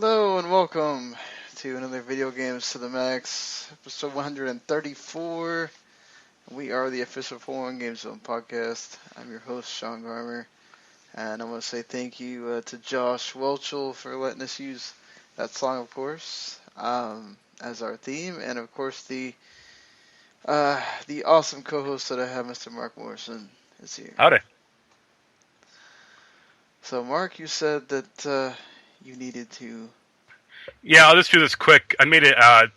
Hello and welcome to another Video Games to the Max, episode 134. We are the official Foreign Game Zone podcast. I'm your host, Sean Garmer, and I want to say thank you to Josh Welchel for letting us use that song, of course, as our theme, and of course the awesome co-host that I have, Mr. Mark Morrison, is here. Howdy. So, Mark, you said that you needed to. Yeah, I'll just do this quick. I made a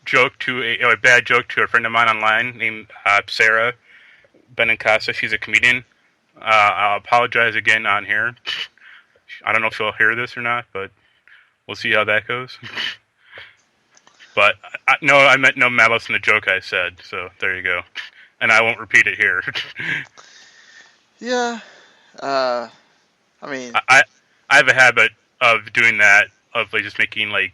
joke to a bad joke to a friend of mine online named Sarah Benincasa. She's a comedian. I'll apologize again on here. I don't know if she'll hear this or not, but we'll see how that goes. But no, I meant no malice in the joke I said. So there you go, and I won't repeat it here. Yeah. I mean, I have a habit of doing that, of like just making like,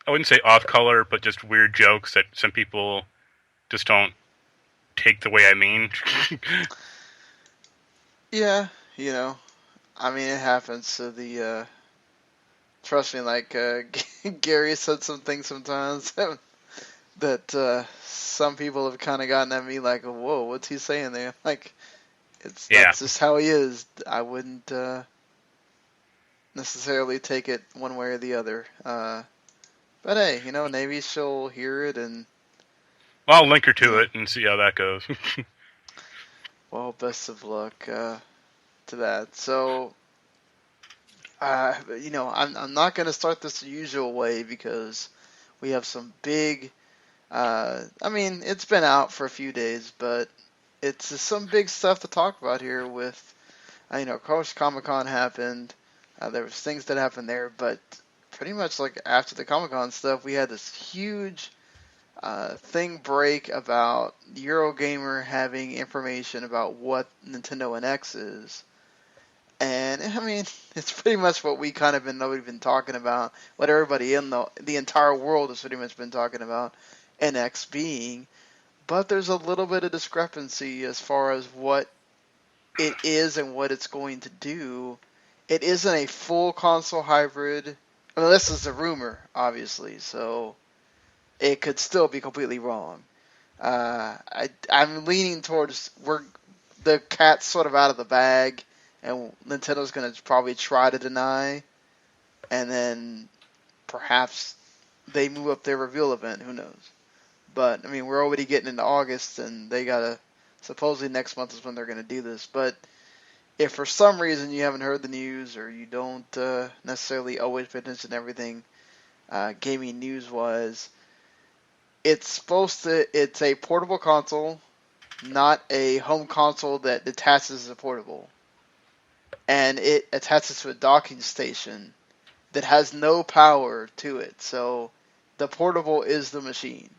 I wouldn't say off color, but just weird jokes that some people just don't take the way I mean. yeah, I mean, it happens to the, trust me, like, Gary said some things sometimes that some people have kind of gotten at me like, whoa, what's he saying there? Like, that's just how he is. I wouldn't necessarily take it one way or the other. But hey, maybe she'll hear it and... Well, I'll link her to it and see how that goes. Well, best of luck to that. So, I'm not going to start this the usual way because we have some big... I mean, it's been out for a few days, but it's some big stuff to talk about here with... of course, Comic-Con happened. There was things that happened there, but pretty much like after the Comic-Con stuff, we had this huge thing break about Eurogamer having information about what Nintendo NX is. And, I mean, it's pretty much what we've been talking about, what everybody in the entire world has pretty much been talking about NX being. But there's a little bit of discrepancy as far as what it is and what it's going to do. It isn't a full console hybrid. I mean, this is a rumor, obviously, so it could still be completely wrong. I'm leaning towards the cat's sort of out of the bag, and Nintendo's going to probably try to deny, and then perhaps they move up their reveal event. Who knows? But I mean, we're already getting into August, and they gotta supposedly next month is when they're going to do this, but. If for some reason you haven't heard the news or you don't necessarily always pay attention to everything gaming news-wise, it's a portable console, not a home console that attaches as a portable. And it attaches to a docking station that has no power to it. So the portable is the machine.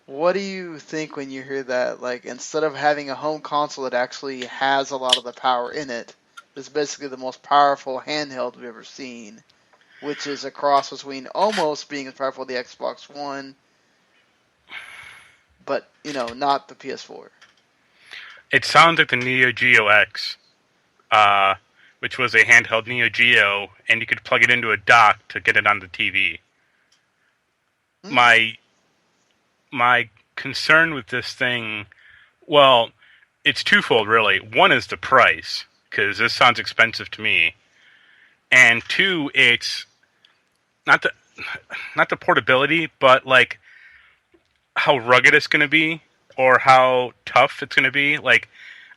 What do you think when you hear that? Like, instead of having a home console that actually has a lot of the power in it, it's basically the most powerful handheld we've ever seen, which is a cross between almost being as powerful as the Xbox One, but, not the PS4. It sounds like the Neo Geo X, which was a handheld Neo Geo, and you could plug it into a dock to get it on the TV. My concern with this thing, well, it's twofold, really. One is the price, because this sounds expensive to me. And two, it's not the portability, but like how rugged it's going to be, or how tough it's going to be. Like,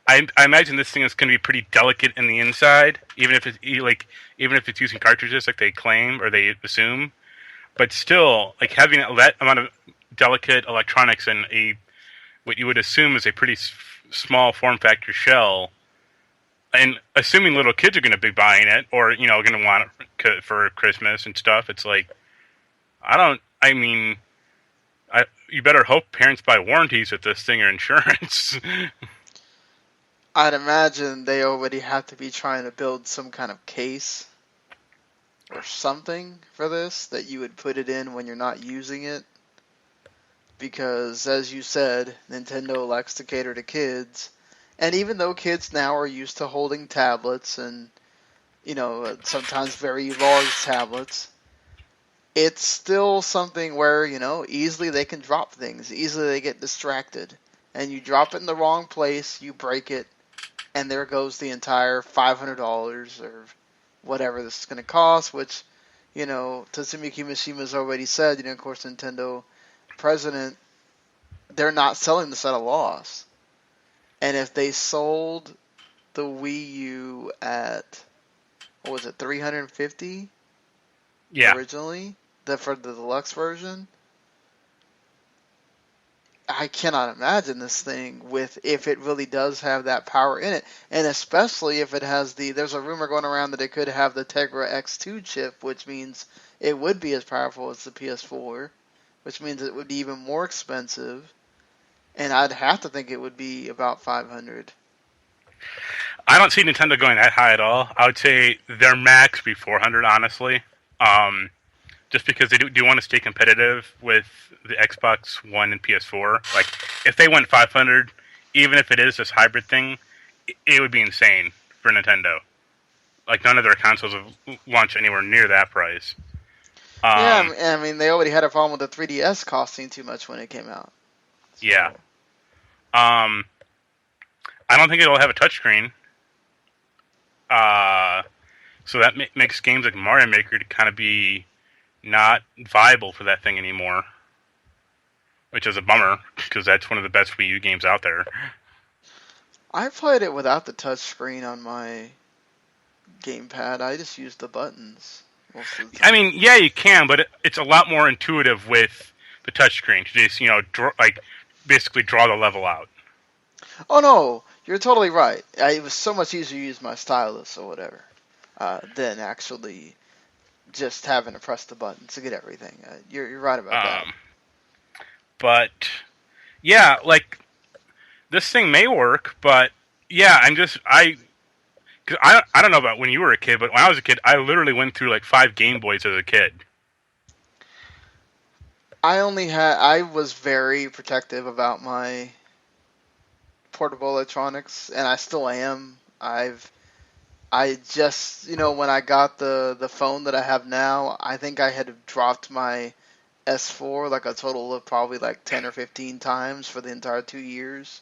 I imagine this thing is going to be pretty delicate in the inside, even if it's using cartridges like they claim or they assume. But still, like having that amount of delicate electronics in what you would assume is a pretty small form factor shell, and assuming little kids are going to be buying it or going to want it for Christmas and stuff, it's like you better hope parents buy warranties with this thing or insurance. I'd imagine they already have to be trying to build some kind of case or something for this that you would put it in when you're not using it. Because, as you said, Nintendo likes to cater to kids. And even though kids now are used to holding tablets and, sometimes very large tablets, it's still something where, easily they can drop things, easily they get distracted. And you drop it in the wrong place, you break it, and there goes the entire $500 or whatever this is going to cost, which, Tatsumiki Mishima's already said, of course, Nintendo president, they're not selling this at a loss. And if they sold the Wii U at, what was it, 350 Yeah. originally, for the deluxe version, I cannot imagine this thing with if it really does have that power in it, and especially if it has there's a rumor going around that it could have the Tegra X2 chip, which means it would be as powerful as the PS4, which means it would be even more expensive, and I'd have to think it would be about 500. I don't see Nintendo going that high at all. I would say their max would be 400, honestly. Um, just because they do want to stay competitive with the Xbox One and PS4. Like, if they went 500, even if it is this hybrid thing, it would be insane for Nintendo. Like, none of their consoles have launched anywhere near that price. Yeah, I mean they already had a problem with the 3DS costing too much when it came out. Yeah. So. I don't think it'll have a touchscreen. So that makes games like Mario Maker to kind of be not viable for that thing anymore, which is a bummer because that's one of the best Wii U games out there. I played it without the touchscreen on my gamepad. I just used the buttons most of the time. I mean, yeah, you can, but it's a lot more intuitive with the touchscreen to just basically draw the level out. Oh no, you're totally right. It was so much easier to use my stylus or whatever than actually just having to press the buttons to get everything. You're right about that. But yeah, like this thing may work, but yeah, cause I don't know about when you were a kid, but when I was a kid, I literally went through like 5 Game Boys as a kid. I was very protective about my portable electronics, and I still am. I just, when I got the phone that I have now, I think I had dropped my S4 like a total of probably like 10 or 15 times for the entire 2 years.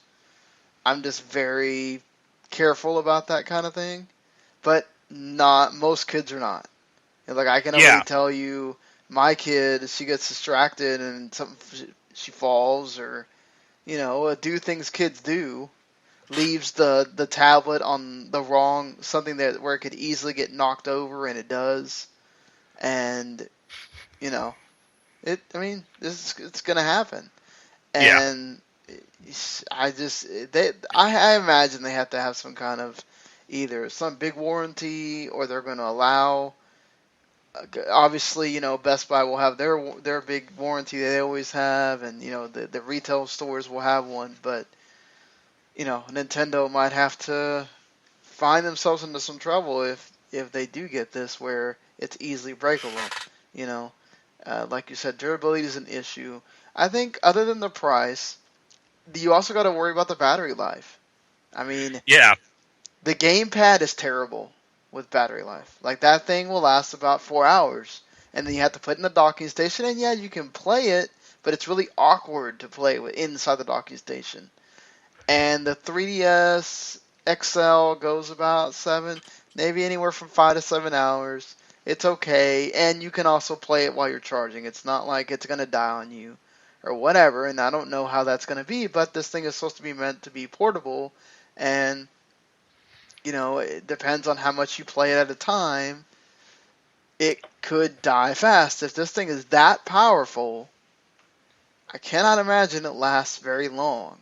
I'm just very careful about that kind of thing, but not most kids are not. Like I can already Yeah, tell you, my kid, she gets distracted and she falls or do things kids do, leaves the tablet on the wrong something that where it could easily get knocked over, and it does, and you know I mean, it's gonna happen, yeah. and I imagine they have to have some kind of either some big warranty or they're going to allow. Obviously, Best Buy will have their big warranty they always have, and the retail stores will have one, but Nintendo might have to find themselves into some trouble if they do get this where it's easily breakable. You know, like you said, durability is an issue. I think other than the price, you also got to worry about the battery life. I mean, Yeah. the gamepad is terrible with battery life. Like that thing will last about 4 hours, and then you have to put it in the docking station. And yeah, you can play it, but it's really awkward to play with inside the docking station. And the 3DS XL goes about maybe anywhere from 5 to 7 hours. It's okay, and you can also play it while you're charging. It's not like it's gonna die on you or whatever. And I don't know how that's gonna be, but this thing is supposed to be meant to be portable, and it depends on how much you play it at a time. It could die fast. If this thing is that powerful, I cannot imagine it lasts very long.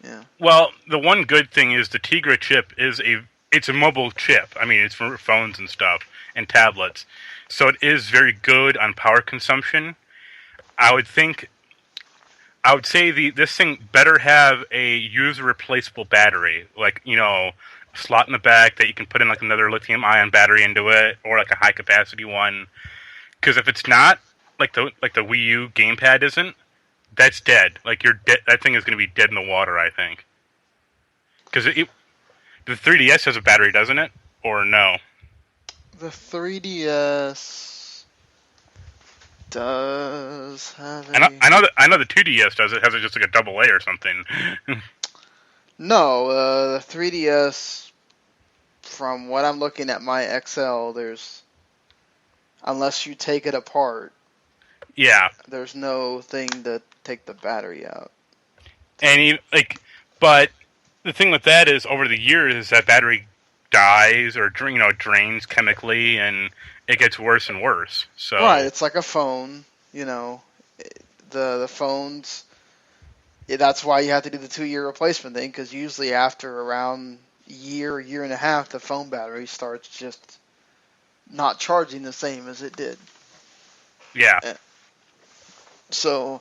Yeah. Well, the one good thing is the Tegra chip it's a mobile chip. I mean, it's for phones and stuff and tablets. So it is very good on power consumption. I would think I would say this thing better have a user replaceable battery, like a slot in the back that you can put in like another lithium ion battery into it, or like a high capacity one. Because if it's not, like the Wii U gamepad isn't, that's dead. Like you're dead. That thing is going to be dead in the water, I think. Because the 3DS has a battery, doesn't it? Or no? The 3DS does have a I know the 2DS does. It has just like a double A or something. no. The 3DS, from what I'm looking at my XL, there's unless you take it apart, Yeah, there's no thing to take the battery out. and like, but the thing with that is over the years is that battery dies or drains chemically, and it gets worse and worse. Right, So it's like a phone. You know, the phones. That's why you have to do the 2 year replacement thing, because usually after around year and a half, the phone battery starts just not charging the same as it did. yeah, Eh, So,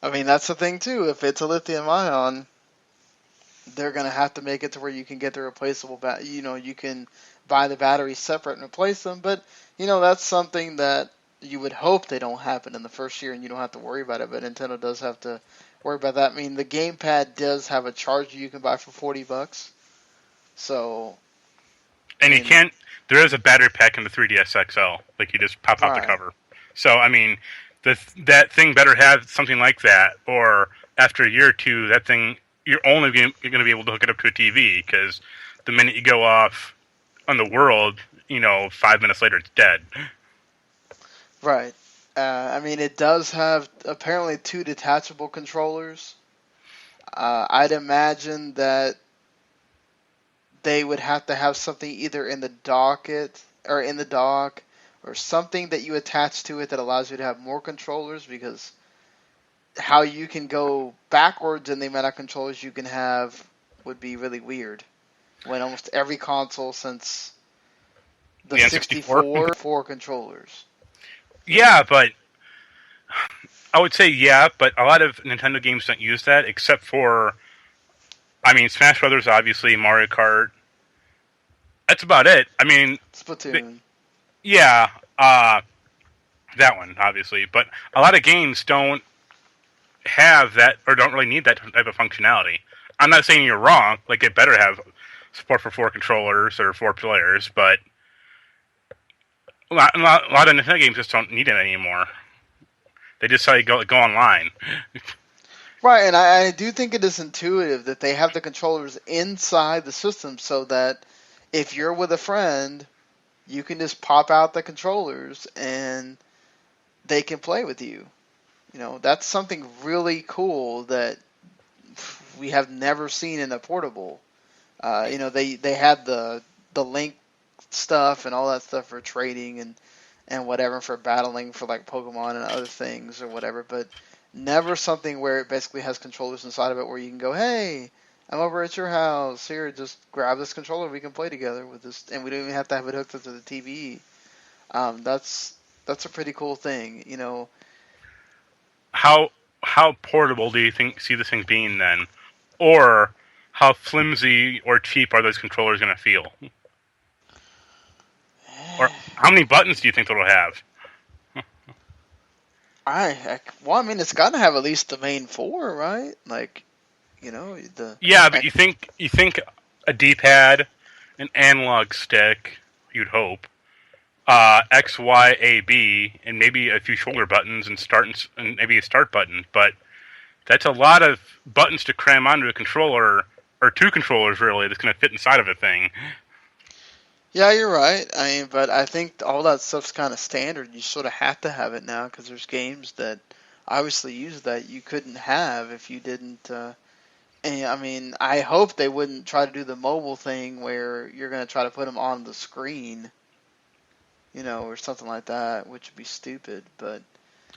I mean, that's the thing too. If it's a lithium ion, they're gonna have to make it to where you can get the replaceable you can buy the batteries separate and replace them. But that's something that you would hope they don't happen in the first year, and you don't have to worry about it. But Nintendo does have to worry about that. I mean, the gamepad does have a charger you can buy for $40. So, I and you mean, can't. There is a battery pack in the 3DS XL. Like you just pop out the right, cover. So I mean, that thing better have something like that, or after a year or two, that thing you're going to be able to hook it up to a TV because the minute you go off on the world, 5 minutes later it's dead. right. I mean, it does have apparently two detachable controllers. I'd imagine that they would have to have something either in the docket or in the dock or something that you attach to it that allows you to have more controllers, because how you can go backwards in the amount of controllers you can have would be really weird when almost every console since the The N64. 64 four controllers. Yeah, but I would say yeah, but a lot of Nintendo games don't use that except for, I mean, Smash Brothers, obviously, Mario Kart. That's about it. I mean, Splatoon. yeah, that one obviously, but a lot of games don't have that or don't really need that type of functionality. I'm not saying you're wrong. Like it better have support for 4 controllers or 4 players, but a lot of Nintendo games just don't need it anymore. They just tell you go online. Right, and I do think it is intuitive that they have the controllers inside the system so that if you're with a friend, you can just pop out the controllers and they can play with you. That's something really cool that we have never seen in a portable. They had the link stuff and all that stuff for trading and whatever, for battling for like Pokemon and other things or whatever, but never something where it basically has controllers inside of it where you can go, hey, I'm over at your house. Here, just grab this controller. We can play together with this, and we don't even have to have it hooked up to the TV. That's a pretty cool thing. How portable do you see this thing being then, or how flimsy or cheap are those controllers going to feel, or how many buttons do you think it'll have? Well, I mean, it's got to have at least the main four, right? Like, the Yeah, but you think a D-pad, an analog stick, you'd hope, X, Y, A, B, and maybe a few shoulder buttons and and maybe a start button. But that's a lot of buttons to cram onto a controller, or 2 controllers really, that's going to fit inside of a thing. Yeah, you're right. I mean, but I think all that stuff's kind of standard. You sort of have to have it now because there's games that obviously use that you couldn't have if you didn't. And I mean, I hope they wouldn't try to do the mobile thing where you're going to try to put them on the screen, or something like that, which would be stupid. But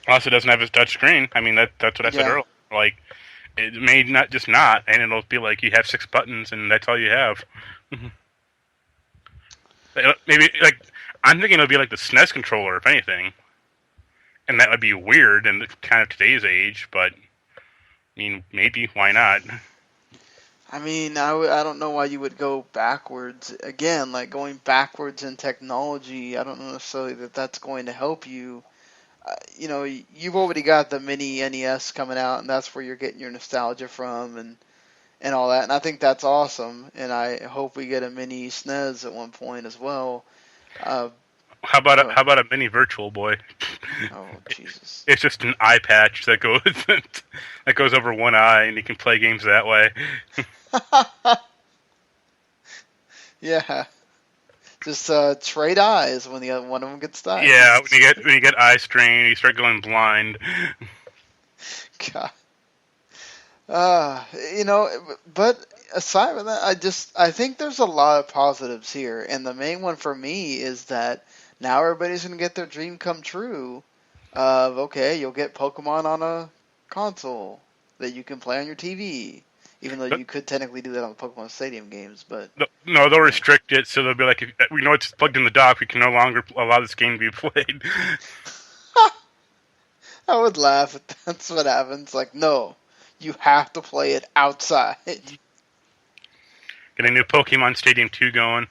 Plus, it doesn't have a touch screen. I mean, that's what I said yeah, earlier. Like, it may not, and it'll be like you have 6 buttons, and that's all you have. Maybe like I'm thinking it'll be like the SNES controller, if anything, and that would be weird in kind of today's age. But I mean, maybe why not? I mean, I don't know why you would go backwards again. Like going backwards in technology, I don't know necessarily that that's going to help you. You've already got the mini NES coming out, and that's where you're getting your nostalgia from, and all that. And I think that's awesome. And I hope we get a mini SNES at one point as well. Uh, Oh, how about a mini Virtual Boy? oh, Jesus. It's just an eye patch that goes that goes over one eye, and you can play games that way. Yeah, just trade eyes when the one of them gets Yeah, diagnosed. when you get eye strain, you start going blind. God. Uh, you know, but aside from that, I think there's a lot of positives here, and the main one for me is that now everybody's gonna get their dream come true. Of okay, you'll get Pokemon on a console that you can play on your TV, even though But you could technically do that on the Pokemon Stadium games. But no, they'll you know, restrict it, so they'll be like, if, we know it's plugged in the dock, we can no longer allow this game to be played. I would laugh if that's what happens. Like, no, you have to play it outside. Get a new Pokemon Stadium 2 going.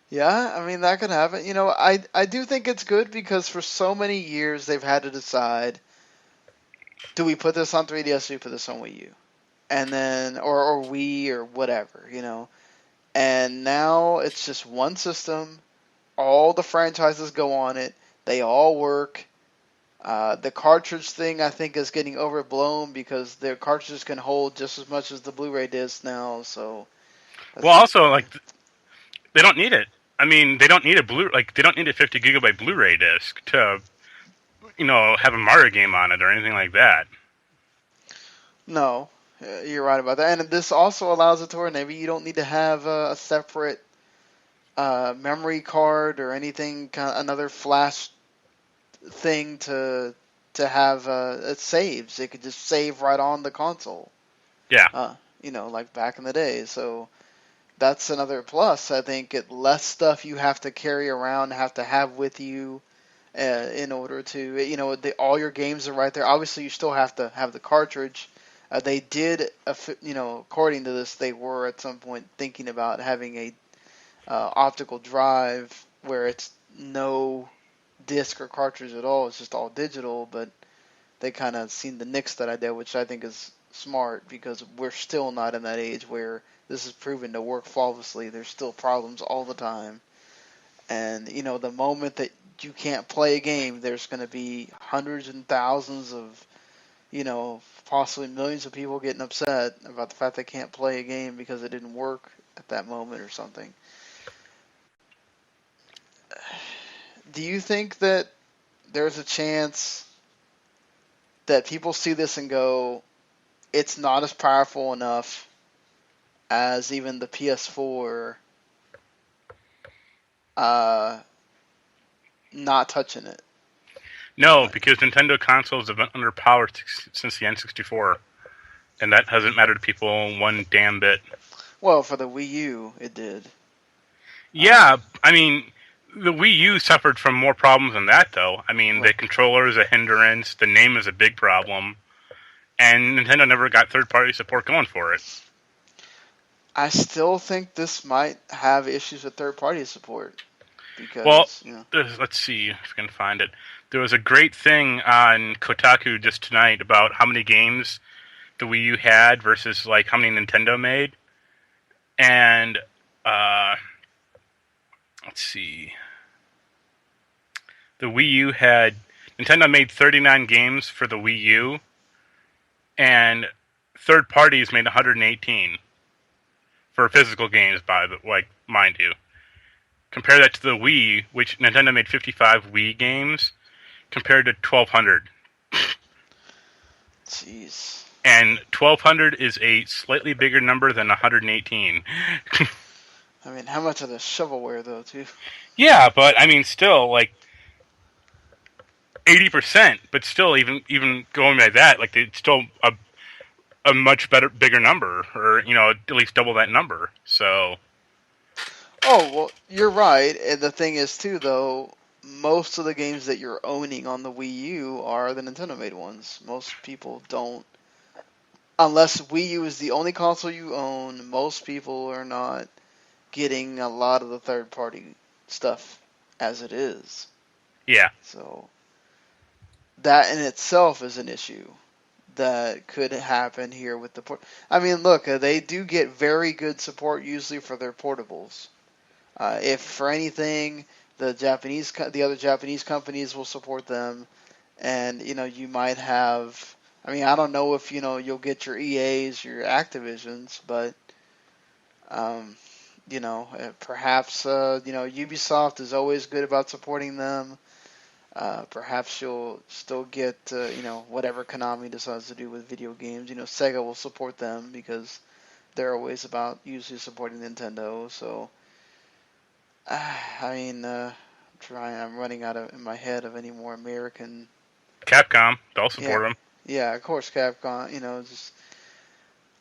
Yeah, I mean that could happen. You know, I do think it's good because for so many years they've had to decide, do we put this on 3DS or do we put this on Wii U? And then or Wii or whatever, you know. And now it's just one system. All the franchises go on it. They all work. The cartridge thing I think is getting overblown because their cartridges can hold just as much as the Blu-ray disc now. So Well, that's just also, like, they don't need it. I mean, they don't need they don't need a 50 gigabyte Blu-ray disc to, have a Mario game on it or anything like that. no. You're right about that. And this also allows it to where maybe you don't need to have a separate memory card or anything, kind of another flash thing to have it saves. It could just save right on the console. Yeah. Like back in the day. So that's another plus. I think less stuff you have to carry around, have to have with you in order to, all your games are right there. Obviously, you still have to have the cartridge. They did, according to this, they were at some point thinking about having a optical drive where it's no disc or cartridge at all. It's just all digital, but they kind of seen the nix that I did, which I think is smart because we're still not in that age where this is proven to work flawlessly. There's still problems all the time. And, the moment that you can't play a game, there's going to be hundreds and thousands of, possibly millions of people getting upset about the fact they can't play a game because it didn't work at that moment or something. Do you think that there's a chance that people see this and go, it's not as powerful enough as even the PS4, uh, not touching it? No, Like, because Nintendo consoles have been underpowered since the N64, and that hasn't mattered to people one damn bit. well, for the Wii U, it did. Uh, Yeah, I mean, the Wii U suffered from more problems than that, though. I mean, the right. controller is a hindrance, the name is a big problem, and Nintendo never got third-party support going for it. I still think this might have issues with third-party support Well, because, let's see if I can find it. There was a great thing on Kotaku just tonight about how many games the Wii U had versus like how many Nintendo made, and uh, let's see. The Wii U had Nintendo made 39 games for the Wii U, and third parties made 118 for physical games. By the like, mind you, compare that to the Wii, which Nintendo made 55 Wii games compared to 1,200, jeez. and 1,200 is a slightly bigger number than 118. I mean, how much of the shovelware though, too? Yeah, but I mean, still like 80%, but still, even going by that, like it's still a much bigger number, or at least double that number. So Oh, well, you're right. And the thing is, too, though, most of the games that you're owning on the Wii U are the Nintendo made ones. Most people don't. Unless Wii U is the only console you own, most people are not getting a lot of the third party stuff as it is. yeah, So, that in itself is an issue that could happen here with the port. I mean, look, they do get very good support usually for their portables. If for anything, the other Japanese companies will support them, and you might have. I mean, I don't know if you'll get your EAs, your Activisions, but um, perhaps Ubisoft is always good about supporting them. Perhaps you'll still get whatever Konami decides to do with video games. Sega will support them because they're always about usually supporting Nintendo. So I mean, I'm running out of in my head of any more American. Capcom, they'll Yeah, support them. yeah, of course, Capcom. Just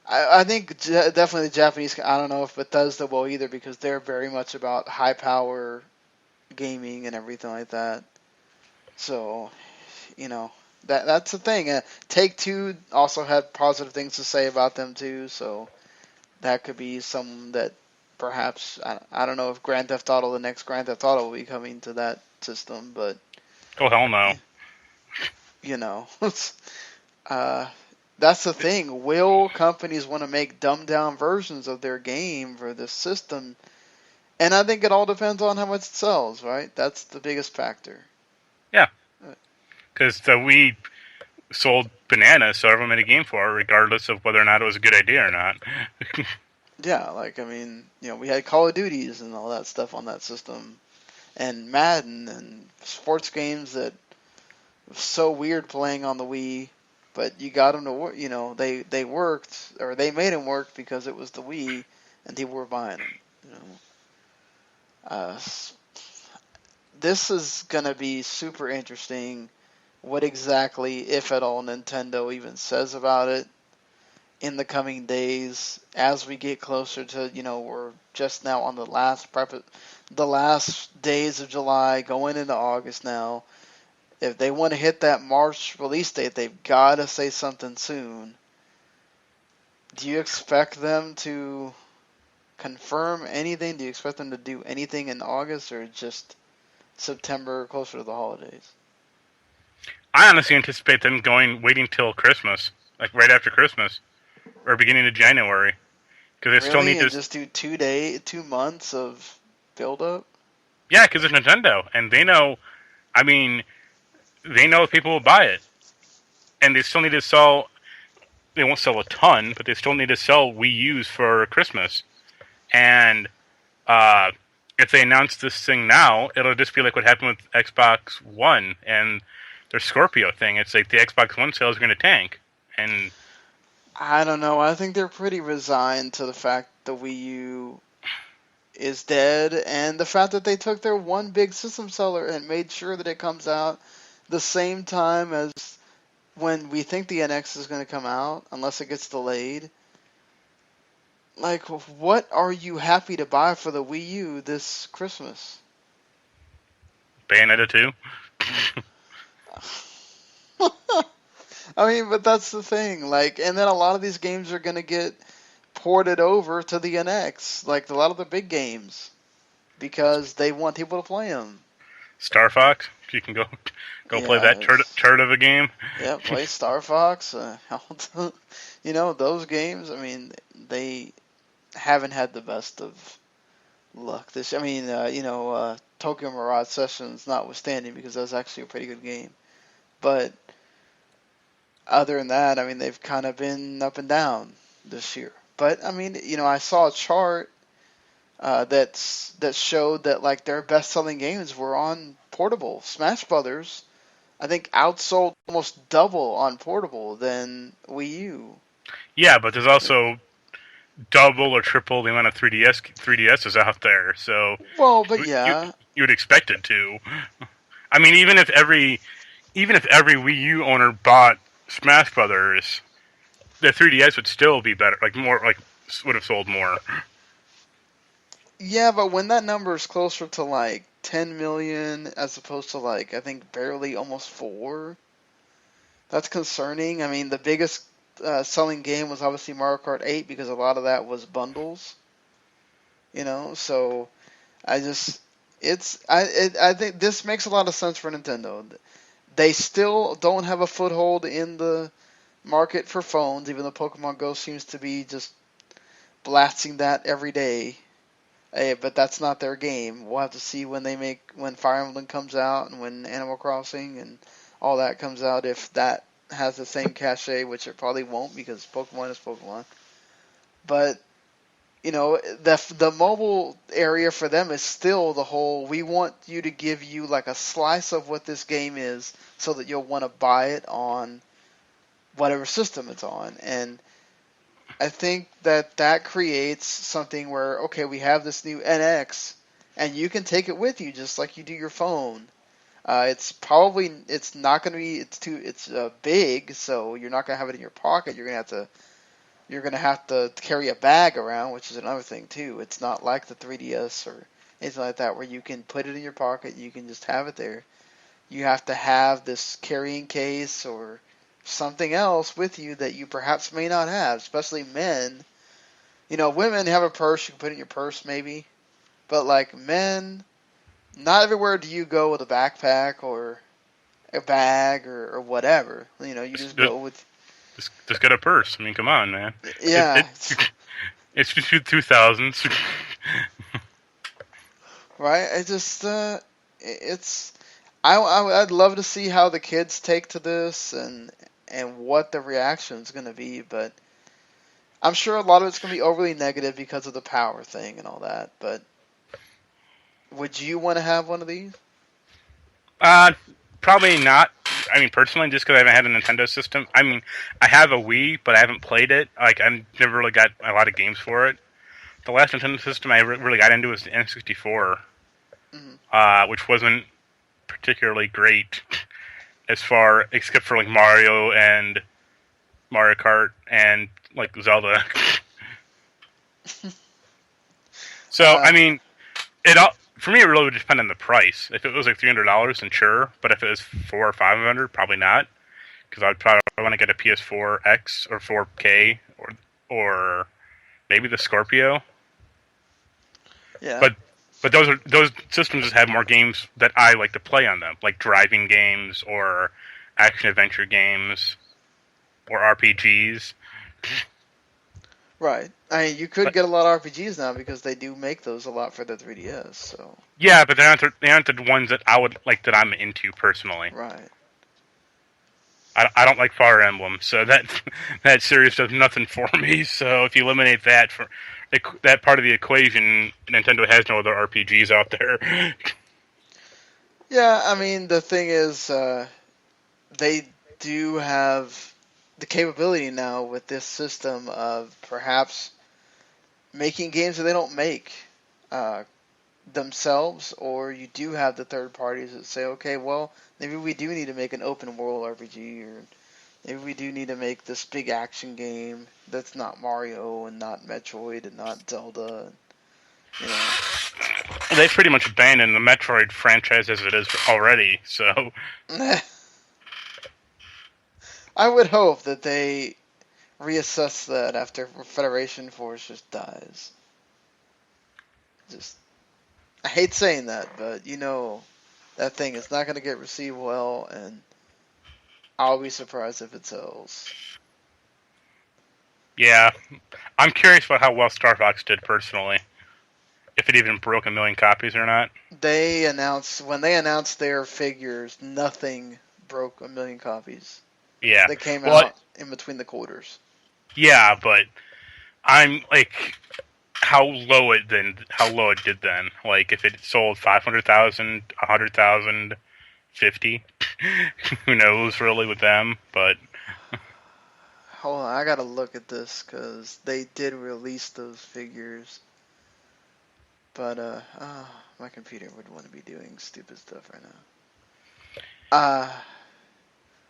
I think definitely the Japanese. I don't know if Bethesda will either because they're very much about high power gaming and everything like that. So you know that's the thing. Take Two also had positive things to say about them too. So that could be some that perhaps I don't know if Grand Theft Auto, the next Grand Theft Auto, will be coming to that system, but Oh hell no. you know, uh, that's the thing. Will companies want to make dumbed down versions of their game for this system? And I think it all depends on how much it sells, right? That's the biggest factor. Yeah, Uh, because the Wii sold bananas, so everyone made a game for it, regardless of whether or not it was a good idea or not. yeah, like I mean, we had Call of Duties and all that stuff on that system, and Madden and sports games that was so weird playing on the Wii, but you got them to work. They worked or they made them work because it was the Wii, and people were buying them. Uh, this is gonna be super interesting. What exactly, if at all, Nintendo even says about it in the coming days as we get closer to we're just now on the last days of July, going into August now. If they want to hit that March release date, they've got to say something soon. Do you expect them to confirm anything? Do you expect them to do anything in August or just September, closer to the holidays? I honestly anticipate them waiting till Christmas, like right after Christmas or beginning of January, because they still Really? need And to. just do 2 months of build up? Yeah, because it's Nintendo, and they know. I mean, they know people will buy it, and they still need to sell. They won't sell a ton, but they still need to sell Wii U's for Christmas. And uh, if they announce this thing now, it'll just be like what happened with Xbox One and their Scorpio thing. It's like the Xbox One sales are going to tank, and I don't know. I think they're pretty resigned to the fact the Wii U is dead and the fact that they took their one big system seller and made sure that it comes out the same time as when we think the NX is going to come out, unless it gets delayed. Like, what are you happy to buy for the Wii U this Christmas? Bayonetta 2. I mean, but that's the thing. Like, and then a lot of these games are going to get ported over to the NX, like a lot of the big games, because they want people to play them. Star Fox. You can go play that Yeah, turd of a game. yeah, play Star Fox. Those games. I mean, they haven't had the best of luck. Tokyo Mirage Sessions notwithstanding, because that's actually a pretty good game. But other than that, I mean, they've kind of been up and down this year. But I mean, I saw a chart that showed that like their best-selling games were on portable. Smash Brothers, I think, outsold almost double on portable than Wii U. Yeah, but there's also double or triple the amount of 3DSs out there, so Well, but you yeah, you would expect it to. I mean, even if every Wii U owner bought Smash Brothers, the 3DS would still be better, like more, like would have sold more. yeah, but when that number is closer to like 10 million as opposed to like I think barely almost 4, that's concerning. I mean, the biggest selling game was obviously Mario Kart 8 because a lot of that was bundles. So I just I think this makes a lot of sense for Nintendo. They still don't have a foothold in the market for phones, even though Pokemon Go seems to be just blasting that every day. Hey, but that's not their game. We'll have to see when Fire Emblem comes out and when Animal Crossing and all that comes out, if that has the same cachet, which it probably won't because Pokemon is Pokemon. But the mobile area for them is still the whole. We want you to give you like a slice of what this game is, so that you'll want to buy it on whatever system it's on. And I think that creates something where, okay, we have this new NX, and you can take it with you just like you do your phone. It's not going to be it's big, so you're not going to have it in your pocket. You're gonna have to carry a bag around, which is another thing too. It's not like the 3DS or anything like that where you can put it in your pocket. You can just have it there. You have to have this carrying case or something else with you that you perhaps may not have, especially men. Women have a purse, you can put it in your purse maybe, but like men, not everywhere do you go with a backpack or a bag or whatever. You Just, just just, go with, just get a purse. I mean, come on, man. It, yeah, it it's just 2000s. right. It's I'd love to see how the kids take to this and what the reaction is going to be, but I'm sure a lot of it's going to be overly negative because of the power thing and all that. But would you want to have one of these? Uh, Probably not. I mean, personally, just because I haven't had a Nintendo system. I mean, I have a Wii, but I haven't played it. Like, I've never really got a lot of games for it. The last Nintendo system I really got into was the N64, Hmm. which wasn't particularly great except for like Mario and Mario Kart and like Zelda. So, Uh, I mean, it all for me. It really would depend on the price. If it was like $300, then sure. But if it was 400 or 500, probably not. Because I'd probably want to get a PS4 X or 4K or maybe the Scorpio. yeah, But those systems just have more games that I like to play on them, like driving games or action adventure games or RPGs. right. I mean, you could But get a lot of RPGs now because they do make those a lot for the 3DS. So, yeah, but they aren't the ones that I would like that I'm into personally. right. I don't like Fire Emblem, so that series does nothing for me. So if you eliminate that part of the equation, Nintendo has no other RPGs out there. Yeah, I mean, the thing is, they do have the capability now with this system of perhaps making games that they don't make uh, themselves, or you do have the third parties that say, okay, well, maybe we do need to make an open world RPG, or maybe we do need to make this big action game that's not Mario and not Metroid and not Zelda. You know, They've pretty much abandoned the Metroid franchise as it is already. So I would hope that they reassess that after Federation Force just dies. Just, I hate saying that, but that thing is not going to get received well, and I'll be surprised if it sells. yeah, I'm curious about how well Star Fox did personally. If it even broke 1 million copies or not. When they announced their figures, nothing broke 1 million copies. Yeah. They came Well, out in between the quarters. yeah, but I'm like how low it did then. Like if it sold 500,000, 100,000, 50, who knows really with them, but Hold on, I gotta look at this because they did release those figures. But my computer would want to be doing stupid stuff right now.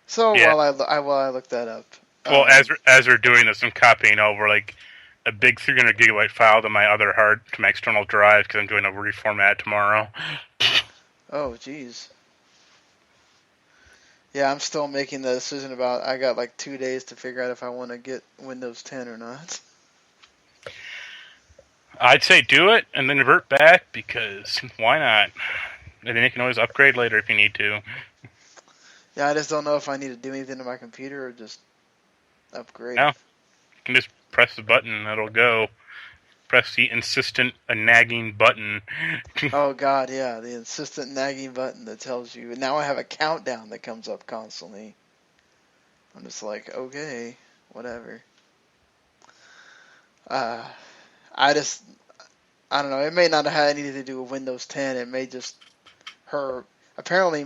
So yeah. while I look that up, Well, um, as we're doing this, I'm copying over like a big 300 gigabyte file to my other to my external drive because I'm doing a reformat tomorrow. oh geez, yeah, I'm still making the decision about. I got like 2 days to figure out if I want to get Windows 10 or not. I'd say do it and then revert back because why not? And then you can always upgrade later if you need to. Yeah, I just don't know if I need to do anything to my computer or just upgrade No, it. you can just press the button and it'll go. press the insistent nagging button. Oh God, yeah, the insistent nagging button that tells you. And now I have a countdown that comes up constantly. I'm just like, okay, whatever. Uh, I just, I don't know. It may not have had anything to do with Windows 10. It may just her. Apparently,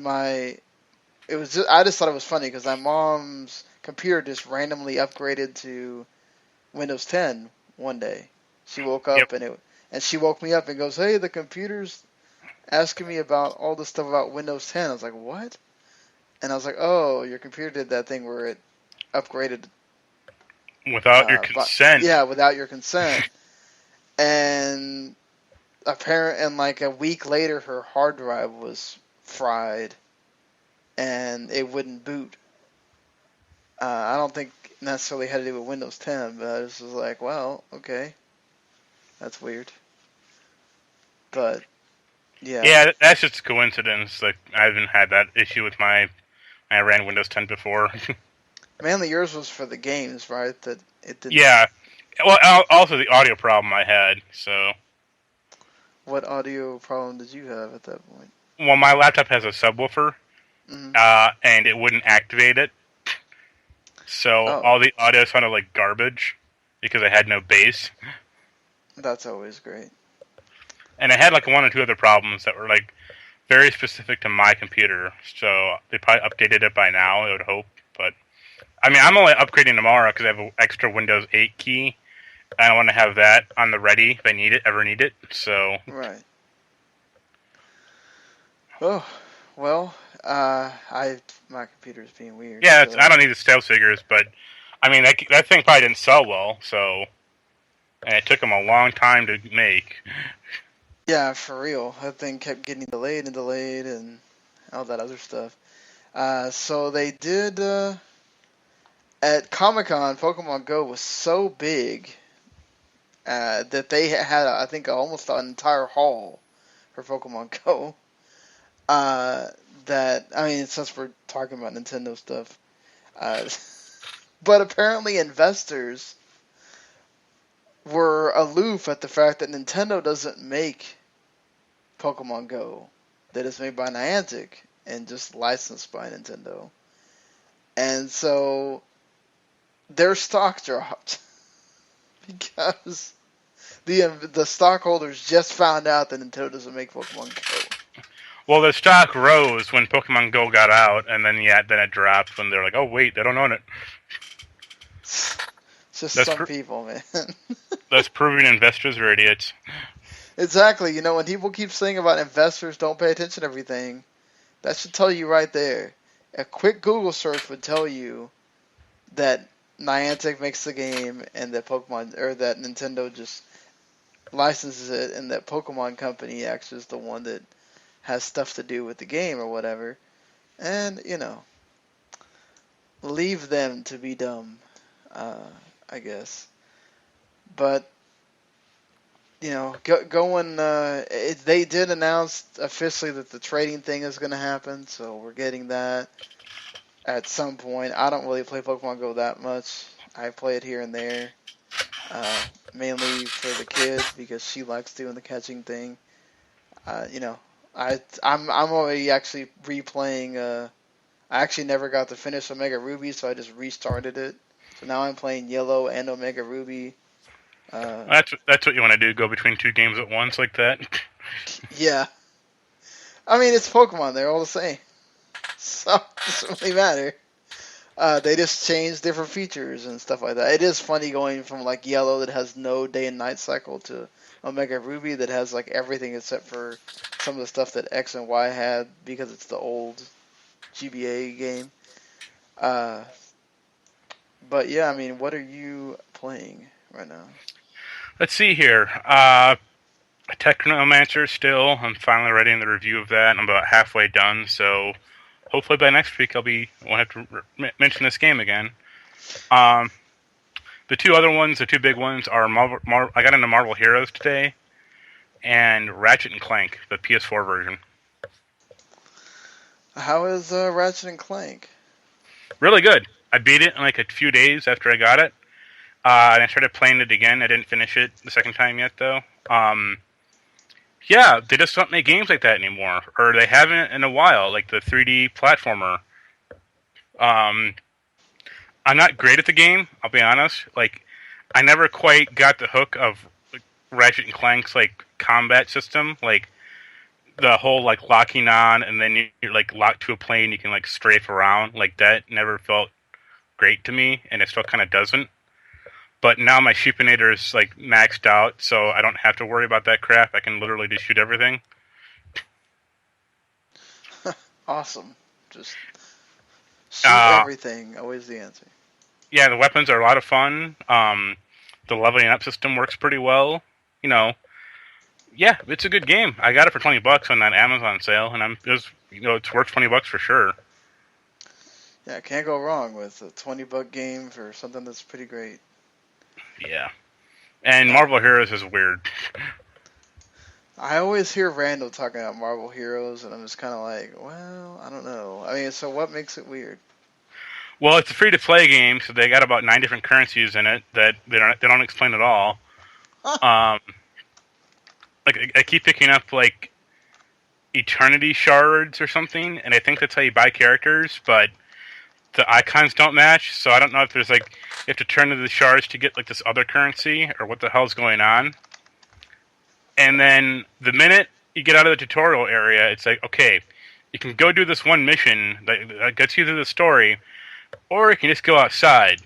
it was. I just thought it was funny because my mom's computer just randomly upgraded to Windows 10 one day. She woke Yep. up and she woke me up and goes, "Hey, the computer's asking me about all this stuff about Windows 10." I was like, "What?" And I was like, "Oh, your computer did that thing where it upgraded, Without your but consent. yeah, without your consent." And like a week later, her hard drive was fried and it wouldn't boot. I don't think necessarily had to do with Windows 10, but I was just like, well, okay, that's weird. But yeah, Yeah, that's just a coincidence. Like I haven't had that issue with I ran Windows 10 before. mainly yours was for the games, right? That it didn't. Yeah. Well, also the audio problem I had. So, What audio problem did you have at that point? well, my laptop has a subwoofer, Mm-hmm. and it wouldn't activate it. So Oh, all the audio sounded like garbage because I had no bass. that's always great. And I had like one or two other problems that were like very specific to my computer. So they probably updated it by now, I would hope. But I mean, I'm only upgrading tomorrow because I have an extra Windows 8 key. I want to have that on the ready if I ever need it. So Right. Oh, well, my computer's being weird, yeah, I so don't need the sales figures, but I mean that thing probably didn't sell well. So and it took them a long time to make. yeah, for real. That thing kept getting delayed and delayed and all that other stuff. So they did at Comic Con. Pokemon Go was so big that they had, I think, almost an entire hall for Pokemon Go. Uh, that I mean, since we're talking about Nintendo stuff, uh, but apparently investors were aloof at the fact that Nintendo doesn't make Pokemon Go, that it's made by Niantic and just licensed by Nintendo, and so their stock dropped because the stockholders just found out that Nintendo doesn't make Pokemon Go. Well, the stock rose when Pokemon Go got out, and then then it dropped when they're like, "Oh wait, they don't own it." It's just That's some people, man. that's proving investors are idiots. Exactly. You know, when people keep saying about investors don't pay attention to everything, that should tell you right there. A quick Google search would tell you that Niantic makes the game and that that Nintendo just licenses it and that Pokemon Company actually is the one that has stuff to do with the game or whatever. And, leave them to be dumb, uh, I guess. But, they did announce officially that the trading thing is going to happen, so we're getting that at some point. I don't really play Pokemon Go that much. I play it here and there, mainly for the kid because she likes doing the catching thing. Uh, you know, I'm already actually replaying. I actually never got to finish Omega Ruby, so I just restarted it. So now I'm playing Yellow and Omega Ruby. Uh, That's what you want to do. Go between two games at once like that. yeah, I mean it's Pokemon; they're all the same, so it doesn't really matter. They just change different features and stuff like that. It is funny going from like Yellow that has no day and night cycle to Omega Ruby that has like everything except for some of the stuff that X and Y had because it's the old GBA game. Uh, but yeah, I mean, what are you playing right now? Let's see here. Technomancer still. I'm finally writing the review of that. I'm about halfway done, so hopefully by next week won't have to mention this game again. Um, the two other ones, the two big ones, are I got into Marvel Heroes today, and Ratchet and Clank, the PS4 version. How is Ratchet and Clank? Really good. I beat it in like a few days after I got it. And I started playing it again. I didn't finish it the second time yet, though. Yeah, they just don't make games like that anymore, or they haven't in a while. Like the 3D platformer. Um, I'm not great at the game. I'll be honest. Like, I never quite got the hook of like, Ratchet and Clank's like combat system. Like the whole like locking on, and then you're like locked to a plane. You can like strafe around. Like that never felt great to me, and it still kind of doesn't. But now my Sheepinator is like maxed out, so I don't have to worry about that crap. I can literally just shoot everything. Awesome. Just shoot Uh, everything. Always the answer. yeah, the weapons are a lot of fun. The leveling up system works pretty well. You know, yeah, it's a good game. I got it for $20 on that Amazon sale, and it's worth $20 for sure. Yeah, can't go wrong with a 20 buck game for something that's pretty great. Yeah, and Uh, Marvel Heroes is weird. I always hear Randall talking about Marvel Heroes, and I'm just kind of like, well, I don't know. I mean, so what makes it weird? Well, it's a free to play game, so they got about 9 different currencies in it that they don't explain at all. Um, like I keep picking up like Eternity shards or something, and I think that's how you buy characters, but the icons don't match, so I don't know if there's like you have to turn to the shards to get like this other currency or what the hell's going on. And then the minute you get out of the tutorial area, it's like, okay, you can go do this one mission that gets you through the story, or you can just go outside.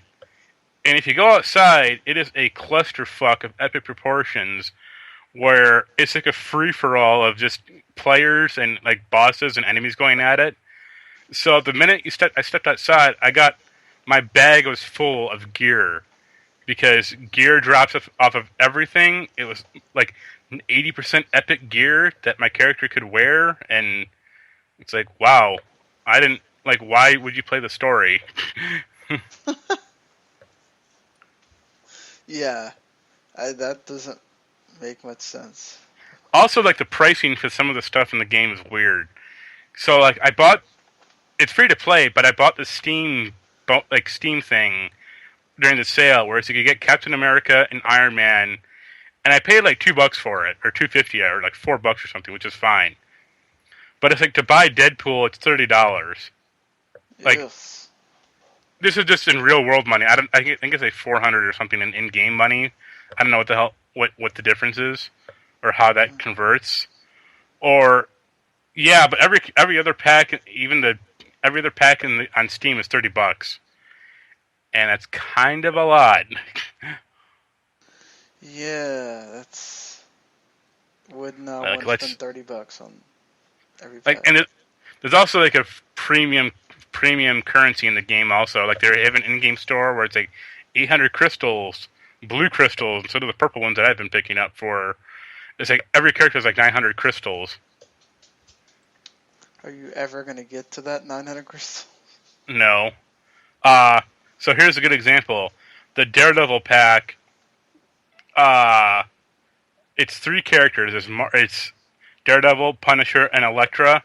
And if you go outside, it is a clusterfuck of epic proportions where it's like a free for all of just players and like bosses and enemies going at it. So the minute I stepped outside, my bag was full of gear because gear drops off of everything. It was like 80% epic gear that my character could wear, and it's like, wow, I didn't like. Why would you play the story? Yeah, that doesn't make much sense. Also, like the pricing for some of the stuff in the game is weird. So like I bought it's free to play, but I bought the Steam thing during the sale where it's you could get Captain America and Iron Man, and I paid like $2 for it or 250 or like $4 or something, which is fine. But it's like to buy Deadpool, it's $30. Like Yes. this is just in real world money. I think it's like 400 or something in game money. I don't know what the hell what the difference is or how that converts. Or yeah, but every other pack, even the every other pack on Steam is $30, and that's kind of a lot. Yeah, that's would not like want to let's spend 30 bucks on every like pack. and there's also like a premium currency in the game. Also, like they have an in-game store where it's like 800 crystals, blue crystals instead of the purple ones that I've been picking up for. It's like every character is like 900 crystals. Are you ever gonna get to that 900 crystal? No. Uh so here's a good example. The Daredevil pack. Uh it's 3 characters. It's Daredevil, Punisher, and Elektra,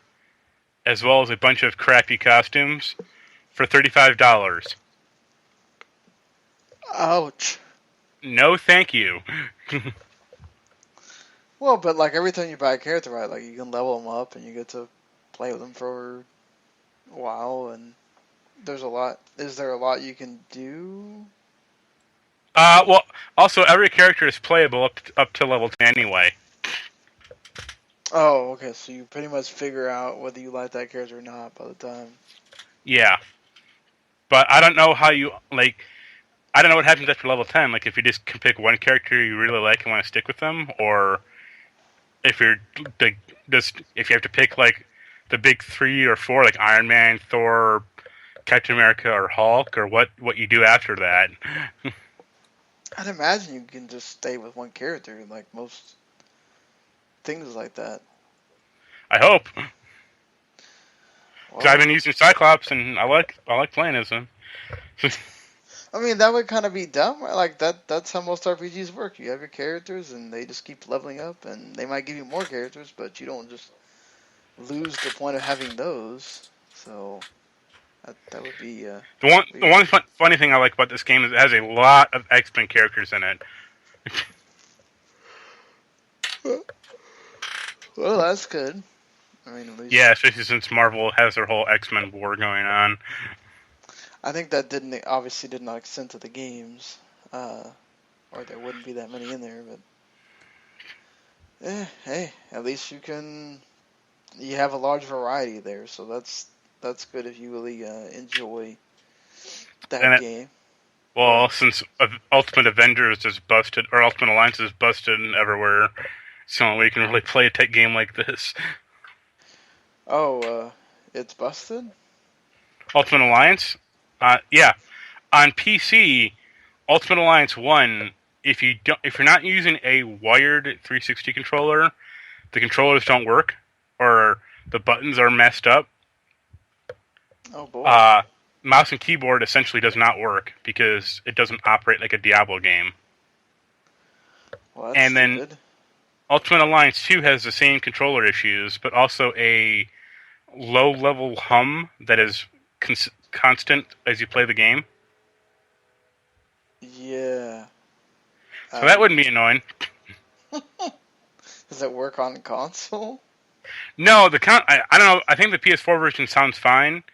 as well as a bunch of crappy costumes for $35. Ouch. No, thank you. Well, but like every time you buy a character, right? Like you can level them up and you get to play with them for a while, and there's a lot. Is there a lot you can do? Well, also every character is playable up to level 10 anyway. Oh, okay. So you pretty much figure out whether you like that character or not by the time. Yeah, but I don't know how you like. I don't know what happens after level 10. Like if you just can pick one character you really like and want to stick with them, or if you're like just if you have to pick like the big 3 or 4, like Iron Man, Thor, Captain America, or Hulk, or what you do after that. I'd imagine you can just stay with one character, like most things like that. I hope, because I've Well, been using Cyclops and I like playing as him. I mean that would kind of be dumb, right? Like that's how most RPGs work. You have your characters, and they just keep leveling up, and they might give you more characters, but you don't just lose the point of having those. So That would be The one weird. funny thing I like about this game is it has a lot of X-Men characters in it. Well, that's good. I mean, at Yeah, least especially since Marvel has their whole X-Men war going on. I think that didn't obviously did not extend to the games, uh, or there wouldn't be that many in there. But hey, at least you have a large variety there, so that's good if you really enjoy And that it, game. But well, since Ultimate Avengers is busted or Ultimate Alliance is busted and everywhere, it's the only way you can really play a tech game like this. oh, it's busted. Ultimate Alliance, yeah, on PC, Ultimate Alliance 1, if you're not using a wired 360 controller, the controllers don't work or the buttons are messed up. Oh boy, Uh, Mouse and keyboard essentially does not work because it doesn't operate like a Diablo game. well that's And then stupid. Ultimate Alliance 2 has the same controller issues, but also a low level hum that is constant as you play the game. Yeah. So that Um, wouldn't be annoying. does it work on console? No, I don't know. I think the PS4 version sounds fine,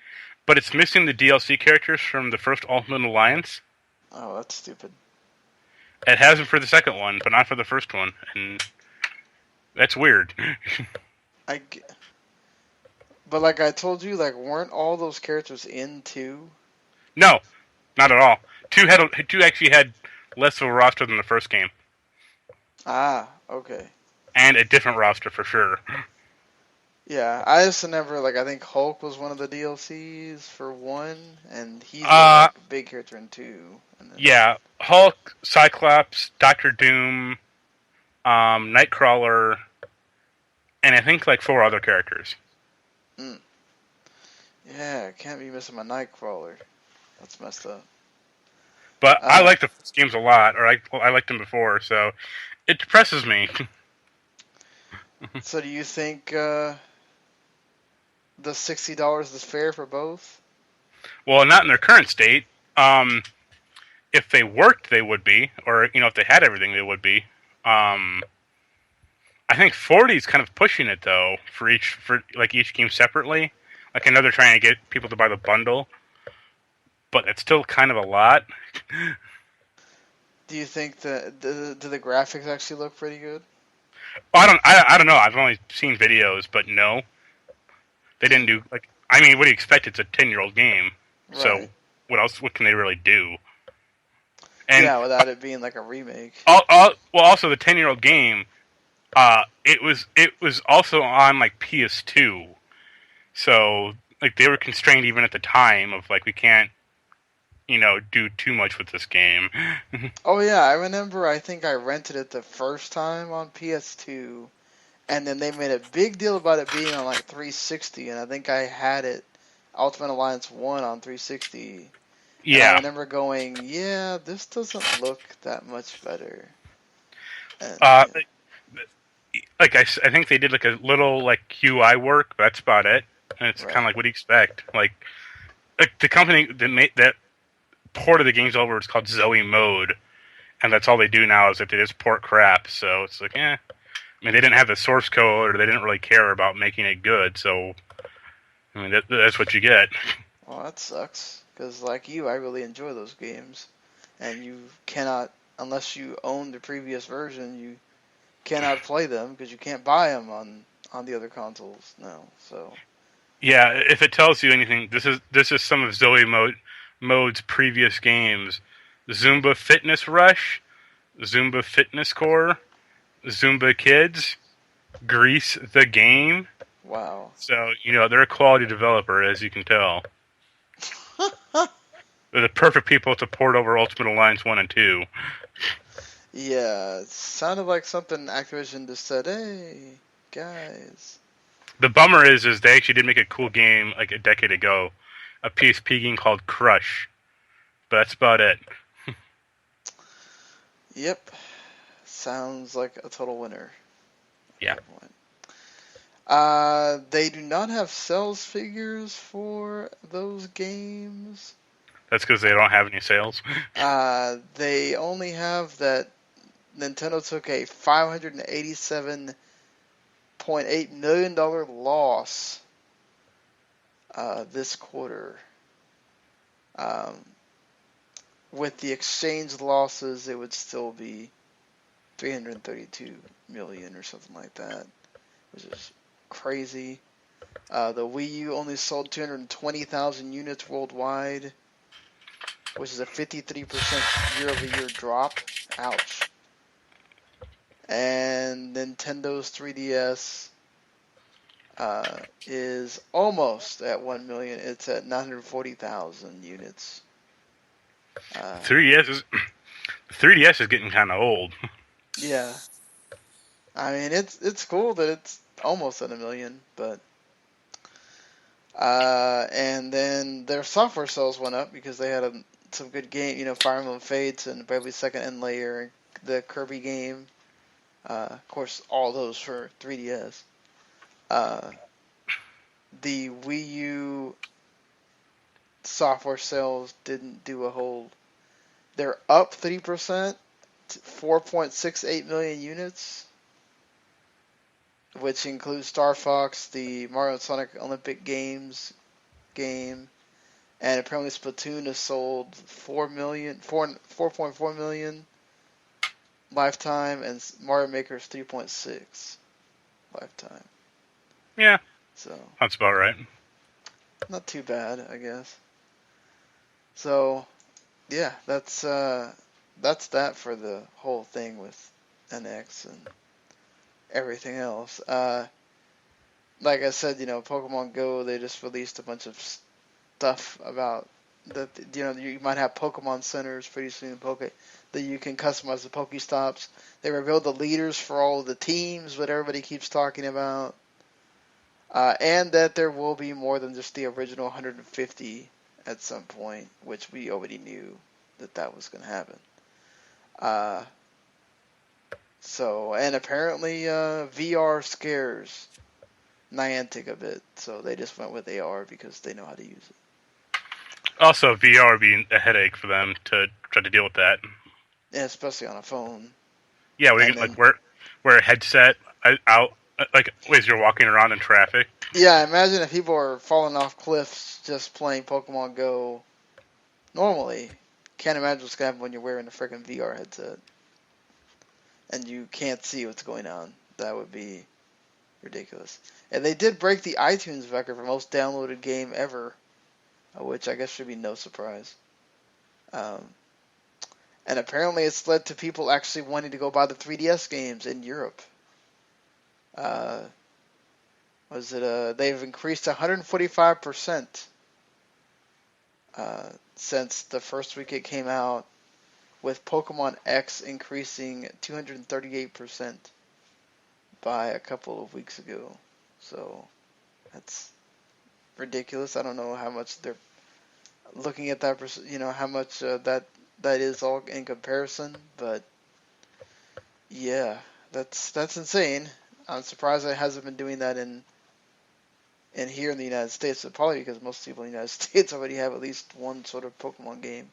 but it's missing the DLC characters from the first Ultimate Alliance. Oh, that's stupid. It has them for the second one, but not for the first one, and that's weird. I, g- but like I told you, like weren't all those characters in two? No, not at all. Two actually had less of a roster than the first game, Ah, okay. and a different roster for sure. Yeah, I just never like. I think Hulk was one of the DLCs for one, and he's a Uh, like big character in two. And then yeah, Hulk, Cyclops, Doctor Doom, Nightcrawler, and I think like four other characters. mm, yeah, can't be missing my Nightcrawler. That's messed up. But I Uh, like the first games a lot, or I liked them before, so it depresses me. so do you think the $60 is fair for both? Well, not in their current state. Um, if they worked, they would be, or if they had everything, they would be. Um, I think 40 is kind of pushing it though for like each game separately. Like I know they're trying to get people to buy the bundle, but it's still kind of a lot. Do you think that do the graphics actually look pretty good? I don't know. I've only seen videos, but no, they didn't Mm, do like. I mean, what do you expect? It's a 10-year-old game, so right. what else? What can they really do? And Yeah, without it being like a remake. well, also the 10-year-old game. It was also on like PS2, so like they were constrained even at the time of like we can't do too much with this game. Oh yeah, I remember. I think I rented it the first time on PS2, and then they made a big deal about it being on like 360, and I think I had it Ultimate Alliance 1 on 360, and I Yeah, remember going, "Yeah, this doesn't look that much better." And uh, yeah, like I think they did like a little like UI work. But that's about it. And it's kind of right. like what do you expect? Like the company that made that ported the games over is called Zoe Mode, and that's all they do now is that they just port crap. So it's like, I mean, they didn't have the source code, or they didn't really care about making it good. So I mean, that's what you get. Well, that sucks because like you, I really enjoy those games, and you cannot unless you own the previous version, you cannot play them because you can't buy them on the other consoles. No, so Yeah, if it tells you anything, this is some of Mode's previous games: Zumba Fitness Rush, Zumba Fitness Core, Zumba Kids, Grease the Game. wow. So they're a quality developer, as you can tell. They're the perfect people to port over Ultimate Alliance 1 and 2. Yeah, it sounded like something Activision just said, "Hey, guys." The bummer is they actually did make a cool game like a decade ago, a PSP game called Crush, but that's about it. Yep, sounds like a total winner at Yeah. that point. They do not have sales figures for those games. That's because they don't have any sales. They only have that Nintendo took a $587.8 million loss this quarter. Um, with the exchange losses, it would still be 332 million or something like that, which is crazy. The Wii U only sold 220,000 units worldwide, which is a 53% year-over-year drop. Ouch. And Nintendo's 3DS is almost at 1 million. It's at 940,000 units. 3DS is 3DS is getting kind of old. Yeah, I mean it's cool that it's almost at a million, but and then their software sales went up because they had some good game, Fire Emblem Fates and Bravely Second End Layer, the Kirby game. Of course, all those for 3DS. Uh, the Wii U software sales didn't do a whole. They're up 3%, to 4.68 million units, which includes Star Fox, the Mario and Sonic Olympic Games game, and apparently Splatoon has sold 4.4 million lifetime, and Mario Maker's 3.6 lifetime. Yeah, So that's about right. not too bad, I guess. So yeah, that's that for the whole thing with NX and everything else. Like I said, Pokemon Go, they just released a bunch of stuff about that. You might have Pokemon centers pretty soon. That you can customize the Pokestops. They revealed the leaders for all of the teams, what everybody keeps talking about, and that there will be more than just the original 150 at some point, which we already knew that was going to happen. Uh, and apparently VR scares Niantic a bit, so they just went with AR because they know how to use it. Also, VR would be a headache for them to try to deal with that. Yeah, especially on a phone. Yeah, we And can then, wear a headset out like as you're walking around in traffic. yeah, imagine if people are falling off cliffs just playing Pokemon Go normally. Can't imagine what's going to happen when you're wearing a freaking VR headset and you can't see what's going on. That would be ridiculous. And they did break the iTunes record for most downloaded game ever, which I guess should be no surprise. Um, and apparently it's led to people actually wanting to go buy the 3DS games in Europe. They've increased 145% since the first week it came out, with Pokemon X increasing 238% by a couple of weeks ago. So that's ridiculous. I don't know how much they're looking at that, how much that is all in comparison, but yeah, that's insane. I'm surprised it hasn't been doing that in here in the United States. So probably because most people in the United States already have at least one sort of Pokemon game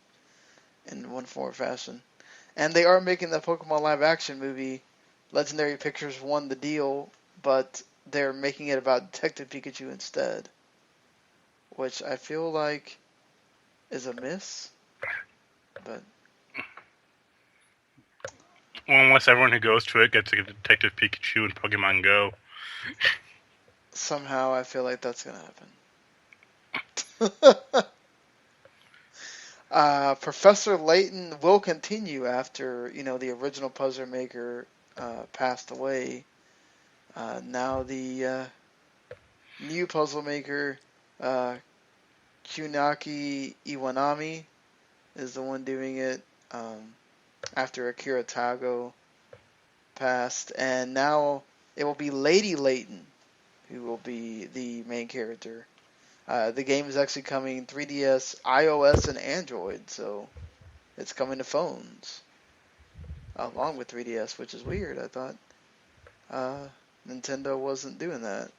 in one form or fashion. And they are making the Pokemon live action movie. Legendary Pictures won the deal, but they're making it about Detective Pikachu instead, which I feel like is a miss. But Well, unless everyone who goes to it gets a Detective Pikachu and Pokemon Go. somehow I feel like that's going to happen. Professor Layton will continue after, the original puzzle maker passed away. Now the new puzzle maker, Kunaki Iwanami, is the one doing it after Akira Tago passed. And now it will be Lady Layton who will be the main character. The game is actually coming 3DS, iOS, and Android, so it's coming to phones along with 3DS, which is weird. I thought Nintendo wasn't doing that.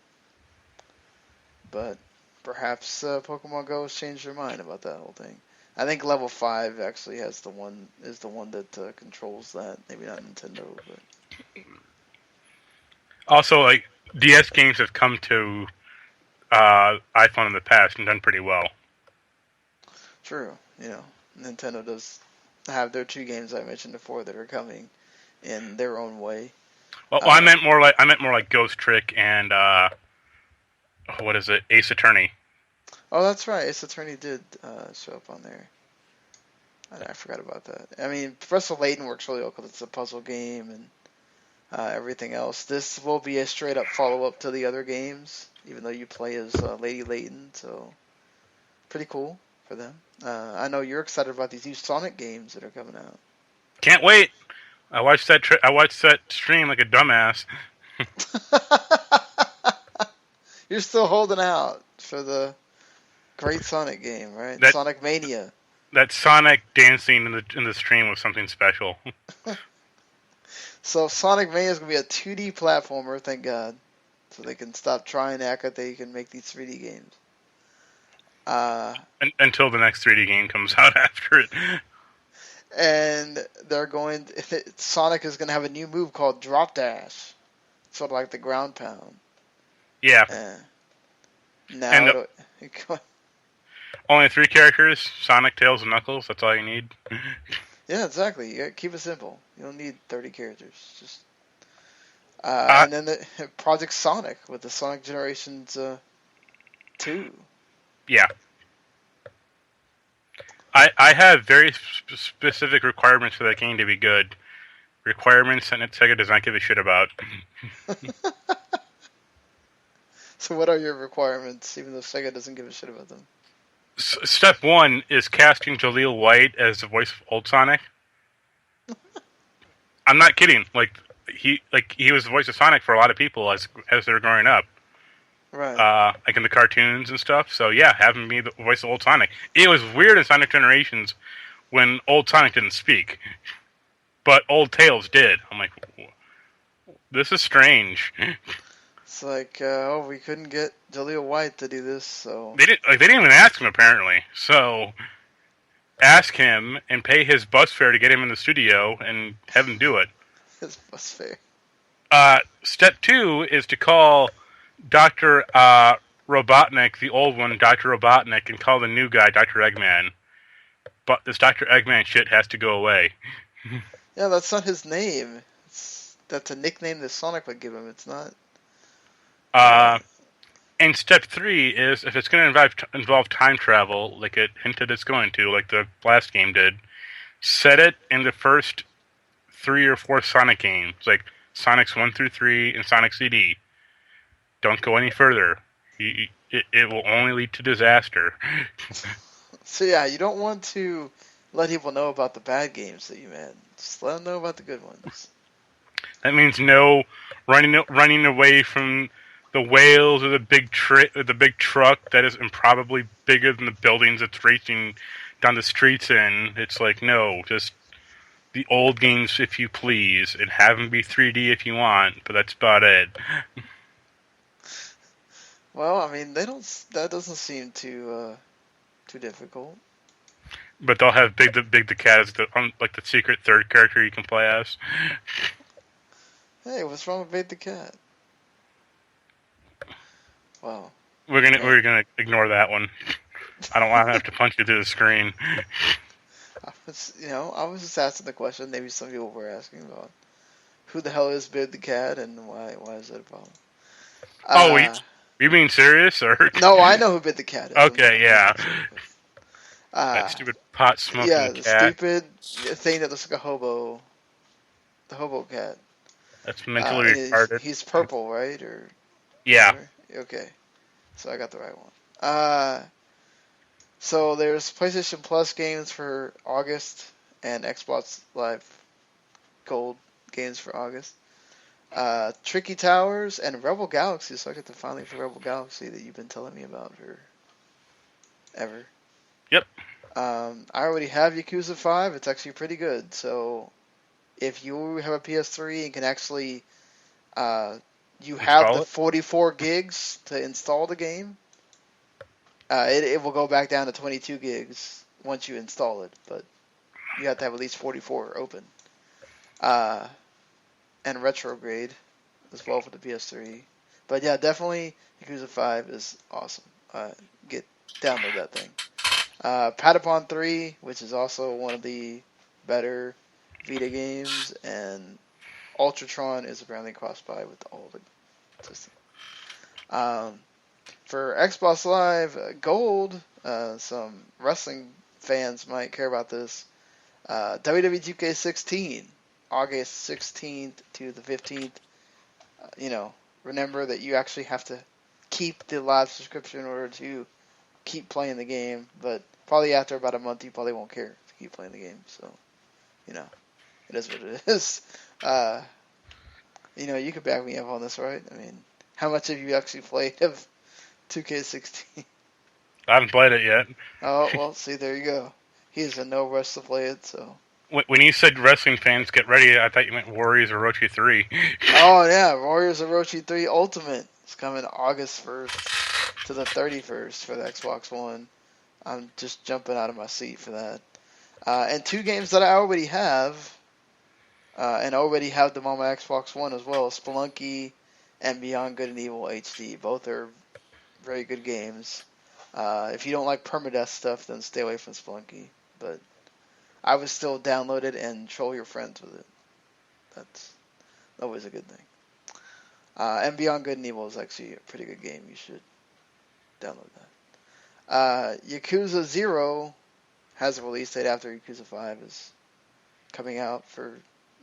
but perhaps Pokemon Go has changed their mind about that whole thing. I think level 5 actually has the one is the one that controls that. Maybe not Nintendo, but Also, like DS games have come to iPhone in the past and done pretty well. true. Nintendo does have their two games I mentioned before that are coming in their own way. Well, Uh, I meant more like Ghost Trick and what is it, Ace Attorney. oh, that's right. Ace Attorney did show up on there. I forgot about that. I mean, Professor Layton works really well because it's a puzzle game and everything else. This will be a straight up follow up to the other games, even though you play as Lady Layton. So pretty cool for them. I know you're excited about these new Sonic games that are coming out. Can't wait. I watched that stream like a dumbass. You're still holding out for the great Sonic game, right? That Sonic Mania. that Sonic dancing in the stream was something special. So Sonic Mania is gonna be a 2D platformer, thank God, so they can stop trying to act like they can make these 3D games. Uh, Until the next 3D game comes out after it. and they're going. Sonic is gonna have a new move called Drop Dash, sort of like the ground pound. Yeah, Uh, and now, only 3 characters: Sonic, Tails, and Knuckles. That's all you need. yeah, exactly. You gotta keep it simple. You don't need 30 characters. Just Uh, and then the Project Sonic with the Sonic Generations 2. yeah, I have very specific requirements for that game to be good. Requirements that Sega does not give a shit about. So what are your requirements, even though Sega doesn't give a shit about them? Step 1 is casting Jaleel White as the voice of Old Sonic. I'm not kidding. He was the voice of Sonic for a lot of people as they were growing up. Right. Like in the cartoons and stuff. So yeah, have him be the voice of Old Sonic. It was weird in Sonic Generations when Old Sonic didn't speak, but Old Tails did. I'm like, this is strange. It's like, we couldn't get Jaleel White to do this, so They didn't even ask him apparently. So ask him and pay his bus fare to get him in the studio and have him do it. that's fair. Step 2 is to call Dr. Robotnik, the old one, Dr. Robotnik, and call the new guy Dr. Eggman. But this Dr. Eggman shit has to go away. Yeah, that's not his name. That's a nickname that Sonic would give him. It's not. Uh, And step 3 is if it's going to involve time travel, like it hinted it's going to, like the last game did, set it in the first 3 or 4 Sonic games, like Sonic's 1 through 3 and Sonic CD. Don't go any further. It will only lead to disaster. so yeah, you don't want to let people know about the bad games that you made. Just let them know about the good ones. That means no running away from the whales or the big truck that is improbably bigger than the buildings it's racing down the streets in. It's like, no, just the old games if you please, and have them be 3D if you want, but that's about it. Well, I mean, they don't. That doesn't seem too difficult. But they'll have Big the Cat as like the secret third character you can play as. Hey, what's wrong with Bait the Cat? Wow. We're gonna ignore that one. I don't want to have to punch you through the screen. I was just asking the question. Maybe some people were asking about who the hell is Bid the Cat and why is that a problem? Oh, you being serious or? No, I know who Bid the Cat is. Okay, yeah. That stupid pot smoking yeah, cat. the stupid thing that looks like a hobo. The hobo cat. That's mentally retarded. He's purple, right? Or yeah. Whatever? Okay, so I got the right one. So there's PlayStation Plus games for August and Xbox Live Gold games for August. Tricky Towers and Rebel Galaxy, so I get to finally for Rebel Galaxy that you've been telling me about for ever. Yep. I already have Yakuza 5. It's actually pretty good. So if you have a PS3 and can actually, you have the 44 gigs to install the game, It will go back down to 22 gigs once you install it, but you have to have at least 44 open. Uh, and retrograde as well for the PS3. But yeah, definitely Yakuza 5 is awesome. Get download that thing. Patapon 3, which is also one of the better Vita games, and Ultratron is apparently cross-buy with all the systems. Um, for Xbox Live Gold, some wrestling fans might care about this. WWE 2K16, August 16th to the 15th. You know, remember that you actually have to keep the live subscription in order to keep playing the game. But probably after about a month, you probably won't care to keep playing the game. So, you know, it is what it is. Uh, you could back me up on this, right? I mean, how much have you actually played of 2K16? I haven't played it yet. Oh, well, see, there you go. He is in no rush to play it, so. When you said wrestling fans get ready, I thought you meant Warriors or Orochi 3. Oh, yeah, Warriors Orochi 3 Ultimate is coming August 1st to the 31st for the Xbox One. I'm just jumping out of my seat for that. And two games that I already have, and already have them on my Xbox One as well, Spelunky and Beyond Good and Evil HD. Both are very good games. If you don't like permadeath stuff, then stay away from Spelunky. But I would still download it and troll your friends with it. That's always a good thing. And Beyond Good and Evil is actually a pretty good game. You should download that. Yakuza 0 has a release date after Yakuza 5 is coming out for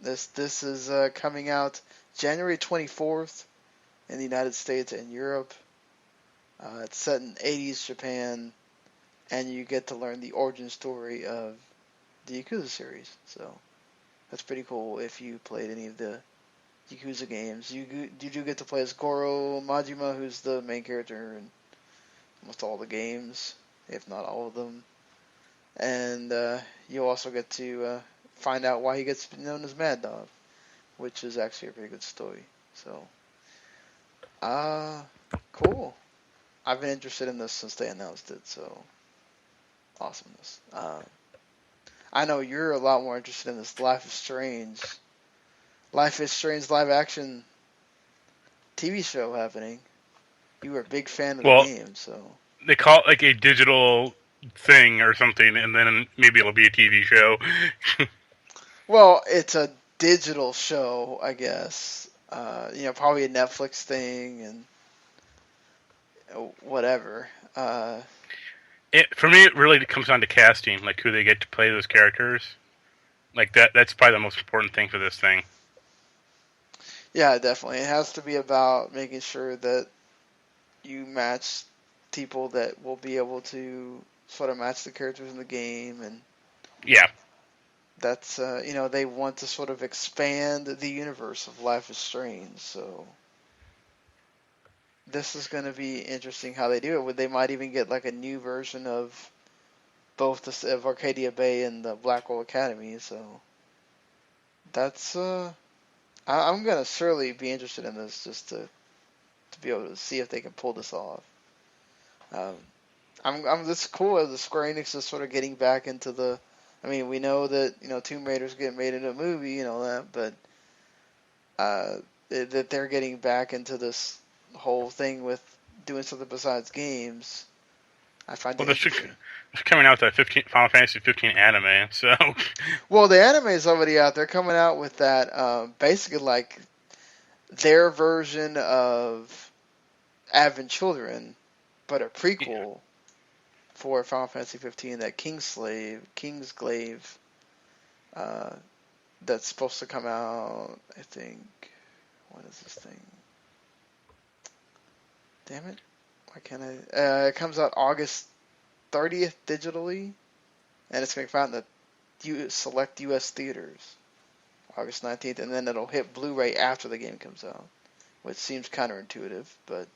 this. This is coming out January 24th in the United States and Europe. It's set in 80s Japan, and you get to learn the origin story of the Yakuza series. So that's pretty cool if you played any of the Yakuza games. You do get to play as Goro Majima, who's the main character in almost all the games, if not all of them. And you'll also get to find out why he gets known as Mad Dog, which is actually a pretty good story. So, cool. I've been interested in this since they announced it, so awesomeness. I know you're a lot more interested in this Life is Strange live action TV show happening. You were a big fan of the Well, game, so. they call it like a digital thing or something, and then maybe it'll be a TV show. Well, it's a digital show, I guess. Probably a Netflix thing and whatever. For me, it really comes down to casting, like who they get to play those characters. Like that's probably the most important thing for this thing. Yeah, definitely. It has to be about making sure that you match people that will be able to sort of match the characters in the game, and Yeah. that's they want to sort of expand the universe of Life is Strange. So this is going to be interesting how they do it. They might even get like a new version of both of Arcadia Bay and the Blackwell Academy. So that's I'm gonna surely be interested in this just to be able to see if they can pull this off. Um, I'm this cool as the Square Enix is sort of getting back into the. I mean, we know that Tomb Raider's getting made into a movie and all that, but that they're getting back into this whole thing with doing something besides games. I find Well, it interesting. they're coming out with that Final Fantasy 15 anime, so Well, the anime is already out. They're coming out with that basically like their version of Advent Children, but a yeah. prequel for Final Fantasy 15. That Kingsglaive, uh, that's supposed to come out. I think. When is this thing? Damn it! Why can't I? It comes out August 30th digitally, and it's going to come out in the select U.S. theaters August 19th, and then it'll hit Blu-ray after the game comes out, which seems counterintuitive, but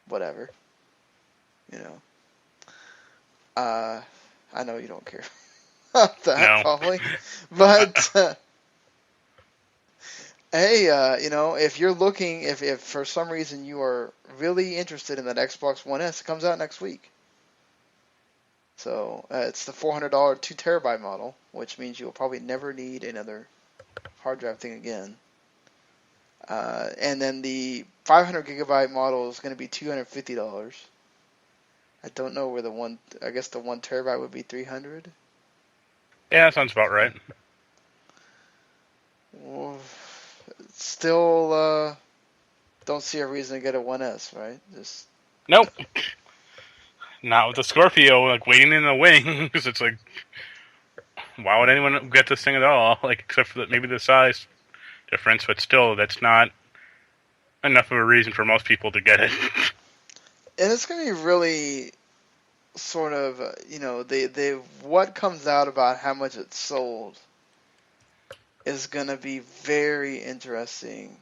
whatever. You know. I know you don't care about that no. probably, but Hey, if you're looking, if for some reason you are really interested in that Xbox One S, it comes out next week. So it's the $400 2 terabyte model, which means you'll probably never need another hard drive thing again. And then the 500 gigabyte model is going to be $250. I don't know where the one. I guess the 1 terabyte would be 300. Yeah, that sounds about So, right. well, still don't see a reason to get a 1S, right? Just Nope, not with the Scorpio like waiting in the wings. It's like, why would anyone get this thing at all? Like, except for maybe the size difference, but still, that's not enough of a reason for most people to get it. and it's going to be really sort of they what comes out about how much it's sold is going to be very interesting.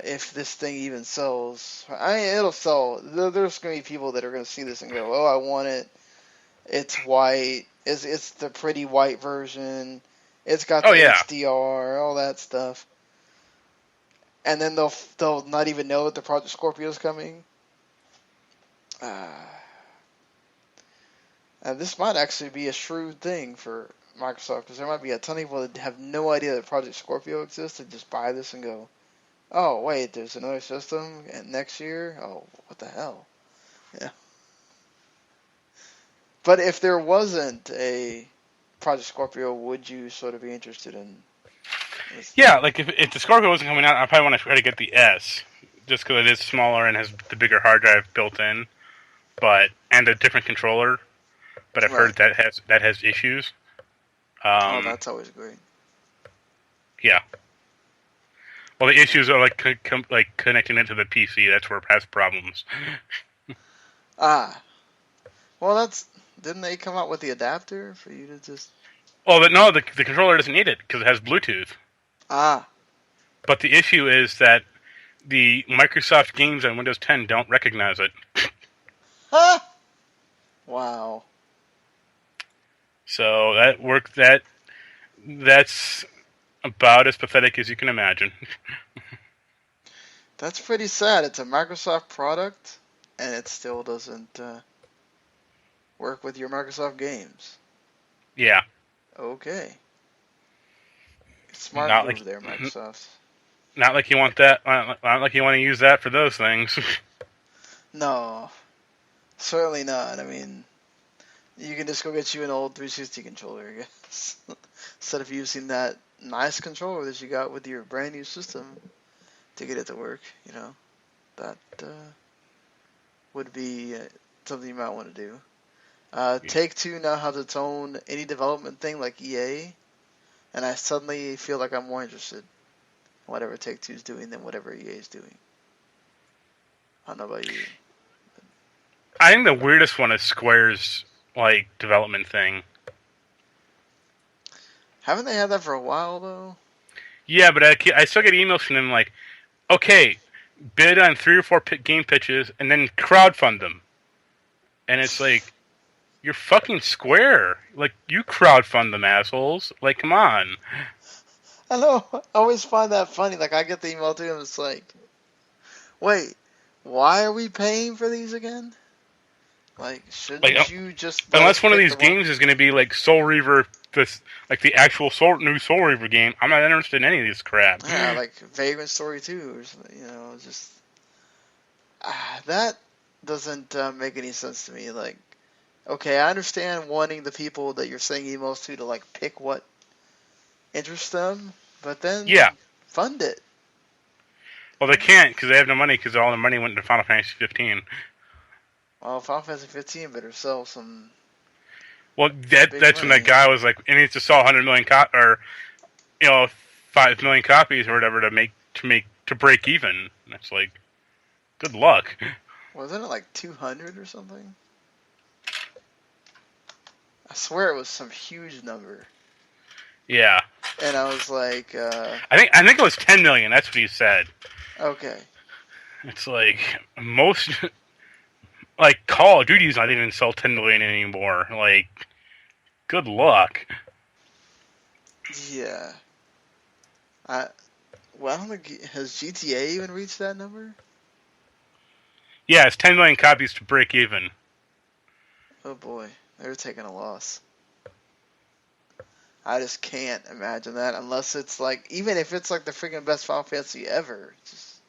If this thing even sells, I mean, it'll sell. There's going to be people that are going to see this and go, "Oh, I want it. It's white. It's the pretty white version. It's got Oh the yeah, HDR, all that stuff." And then they'll not even know that the Project Scorpio is coming. Uh, this might actually be a shrewd thing for Microsoft because there might be a ton of people that have no idea that Project Scorpio exists and just buy this and go, "Oh, wait, there's another system and next year? Oh, what the hell?" Yeah. But if there wasn't a Project Scorpio, would you sort of be interested in this? yeah. Like if the Scorpio wasn't coming out, I probably want to try to get the S, just because it is smaller and has the bigger hard drive built in, but and a different controller. But I've Right. heard that has issues. Oh, Um, that's always great. yeah. Well, the issues are like connecting it to the PC. That's where it has problems. Ah, well, that's didn't they come out with the adapter for you to just Well, but no, the controller doesn't need it because it has Bluetooth. ah? But the issue is that the Microsoft games on Windows 10 don't recognize it. Ha! Wow, So that's about as pathetic as you can imagine. that's pretty sad. It's a Microsoft product, and it still doesn't work with your Microsoft games. Yeah, Okay, smart not like move there, Microsoft. not like you want that. Not like you want to use that for those things. No, certainly not. I mean, you can just go get you an old 360 controller, I guess, instead of using that nice controller that you got with your brand new system to get it to work. That would be something you might want to do. Take Two now has its own indie development thing like EA, and I suddenly feel like I'm more interested in whatever Take Two's doing than whatever EA is doing. I don't know about you. I think the weirdest one is Square's like development thing. Haven't they had that for a while though? Yeah, but I still get emails from them like, okay, bid on 3 or 4 game pitches and then crowdfund them, and it's like, you're fucking Square. Like, you crowdfund them, assholes. Like, come on. I know. I always find that funny. Like I get the email too, and it's like, wait, why are we paying for these again? Like, Like, shouldn't you just let us unless one of pick these the one? games is going to be like Soul Reaver, this like the actual new Soul Reaver game, I'm not interested in any of this crap. Yeah, like Vagrant Story 2 or something, just that doesn't make any sense to me. Like, okay, I understand wanting the people that you're sending emails to like pick what interests them, but Yeah. then fund it. Well, they can't because they have no money because all the money went into Final Fantasy 15. Well, Final Fantasy 15 better sell some Well, big that's when that money. guy was like, it needs to sell 100 million or you know 5 million copies or whatever to break even. And it's like, good luck. Wasn't it like 200 or something? I swear it was some huge number. Yeah, And I was like, I think it was 10 million. That's what he said. okay. It's like most like Call of Duty's not even sell 10 million anymore. Like, good luck. Yeah. I Well, I don't think has GTA even reached that number? Yeah, it's 10 million copies to break even. Oh boy, they're taking a loss. I just can't imagine that unless it's like, even if it's like the freaking best Final Fantasy ever. Just,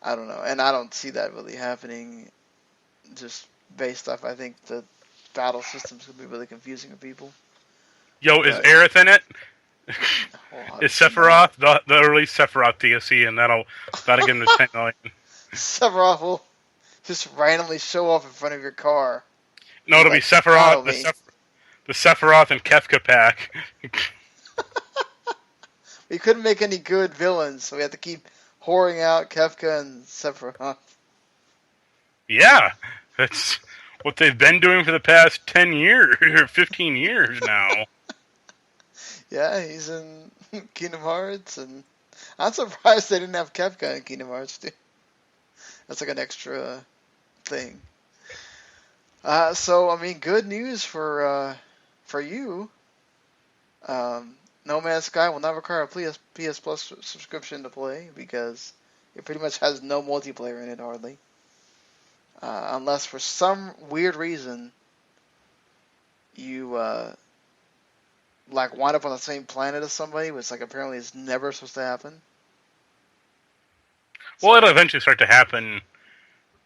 I don't know, and I don't see that really happening. Just based off, I think the battle systems could be really confusing to people. Yo, is But Aerith in it? well, Is obviously not. Sephiroth? They'll release Sephiroth DLC, and that'll get him to 10 million. Sephiroth will just randomly show up in front of your car. No, Be it'll be like, Sephiroth, follow me. the Sephiroth and Kefka pack. We couldn't make any good villains, so we had to keep whoring out Kefka and Sephiroth. Yeah, that's what they've been doing for the past 10 years, or 15 years now. Yeah, he's in Kingdom Hearts, and I'm surprised they didn't have Kefka in Kingdom Hearts too. That's like an extra thing. So I mean, good news for you. No Man's Sky will not require a PS Plus subscription to play because it pretty much has no multiplayer in it hardly, unless for some weird reason you like wind up on the same planet as somebody, which like apparently is never supposed to happen. Well, it'll So eventually start to happen,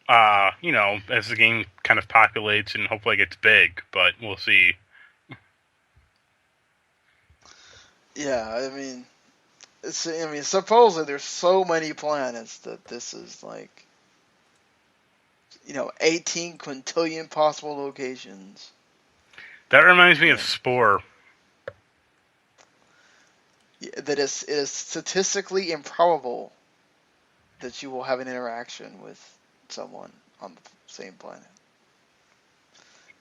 as the game kind of populates and hopefully gets big, but we'll see. yeah, I mean supposedly there's so many planets that this is like 18 quintillion possible locations. That reminds me of And Spore. that it is statistically improbable that you will have an interaction with someone on the same planet.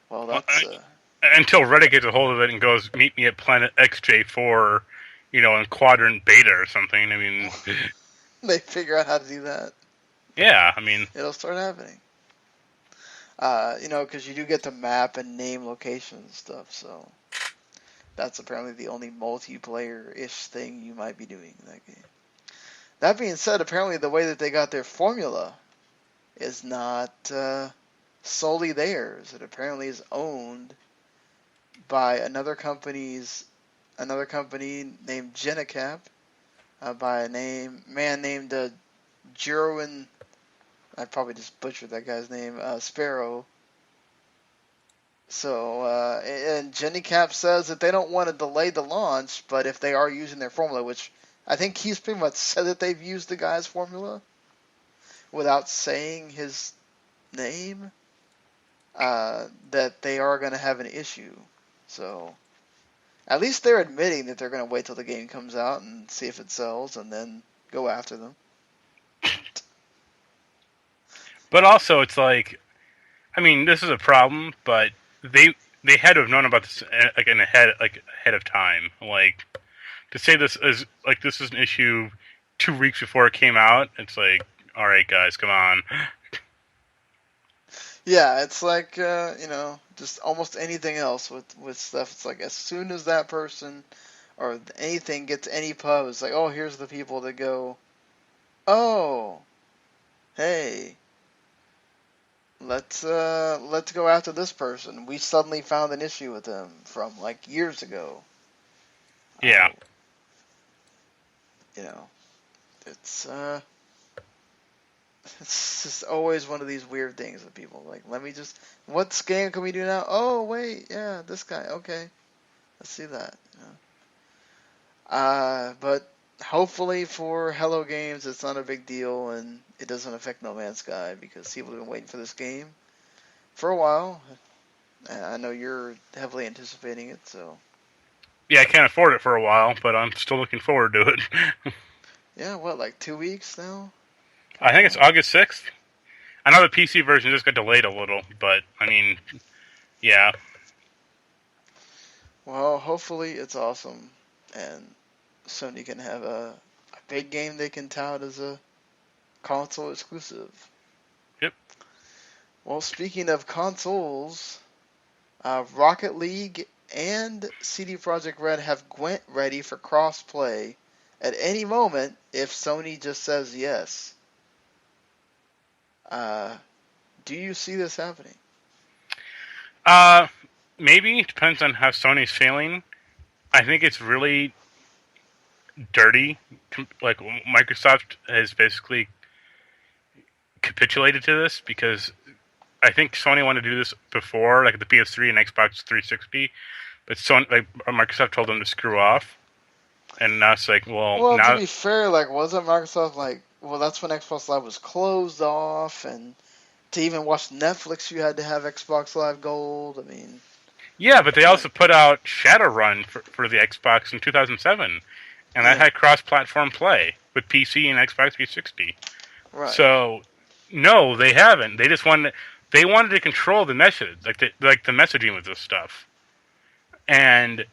Well, Well, that's until Reddit gets a hold of it and goes, meet me at planet XJ4, in quadrant beta or something. I mean, they figure out how to do that. yeah, I mean, It'll start happening. Because you do get to map and name locations and stuff. So that's apparently the only multiplayer-ish thing you might be doing in that game. That being said, apparently the way that they got their formula is not solely theirs. It apparently is owned by another company named Genicap, by a man named Jerwin. I probably just butchered that guy's name. Sparrow. So and Genicap says that they don't want to delay the launch, but if they are using their formula, which I think he's pretty much said that they've used the guy's formula without saying his name, that they are going to have an issue. So at least they're admitting that they're going to wait till the game comes out and see if it sells and then go after them. but also it's like, I mean, this is a problem, but they had to have known about this ahead of time. Like, to say this is an issue 2 weeks before it came out, it's like, all right, guys, come on. Yeah, it's like just almost anything else with stuff. It's like as soon as that person or anything gets any pub, it's like, oh, here's the people that go, oh, hey, let's go after this person. We suddenly found an issue with them from like years ago. Uh, Yeah. you know, it's it's just always one of these weird things that people like. Let me just, what scam can we do now? Oh wait, yeah, this guy. Okay, let's see that. But hopefully for Hello Games, it's not a big deal and it doesn't affect No Man's Sky because people have been waiting for this game for a while. I know you're heavily anticipating it, so Yeah, I can't afford it for a while, but I'm still looking forward to it. yeah. What, like 2 weeks now? I Coming think it's out. August 6th. I know the PC version just got delayed a little, but I mean, yeah. Well, hopefully it's awesome and Sony can have a big game they can tout as a console exclusive. Yep. Well, speaking of consoles, Rocket League and CD Projekt Red have Gwent ready for cross-play at any moment, if Sony just says yes, uh, do you see this happening? Uh, maybe it depends on how Sony's feeling. I think it's really dirty. Like Microsoft has basically capitulated to this because I think Sony wanted to do this before, like the PS3 and Xbox 360, but Sony, like Microsoft, told them to screw off, and now it's like, well, Well, to now, be fair, like, wasn't Microsoft like, well, that's when Xbox Live was closed off, and to even watch Netflix, you had to have Xbox Live Gold. I mean, yeah, but they like, also put out Shadowrun for the Xbox in 2007, and that yeah, had cross-platform play with PC and Xbox 360. right. So, no, they haven't. They wanted to control the message, like the messaging with this stuff, and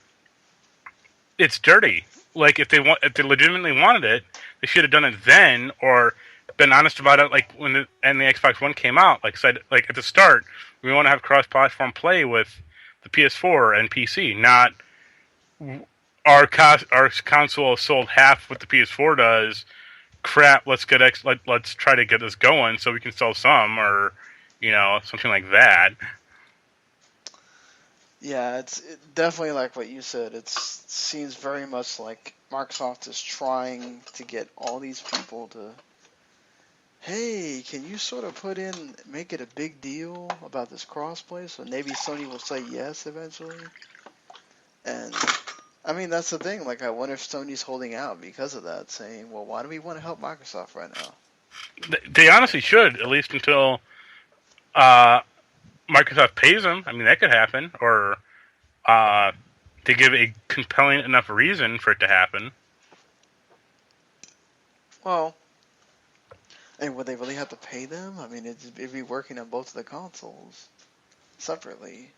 it's dirty. Like if they legitimately wanted it, they should have done it then, or been honest about it. Like when the Xbox One came out, like said, like at the start, we want to have cross-platform play with the PS4 and PC. Not our console sold half what the PS4 does. Crap, let's try to get this going so we can sell some, or something like that. Yeah, definitely like what you said. It seems very much like Microsoft is trying to get all these people to, hey, can you sort of make it a big deal about this crossplay? So maybe Sony will say yes eventually. And I mean, that's the thing. Like, I wonder if Sony's holding out because of that, saying, well, why do we want to help Microsoft right now? They honestly should, at least until uh, Microsoft pays them. I mean, that could happen, or to give a compelling enough reason for it to happen. Well, and would they really have to pay them? I mean, it'd be working on both of the consoles separately.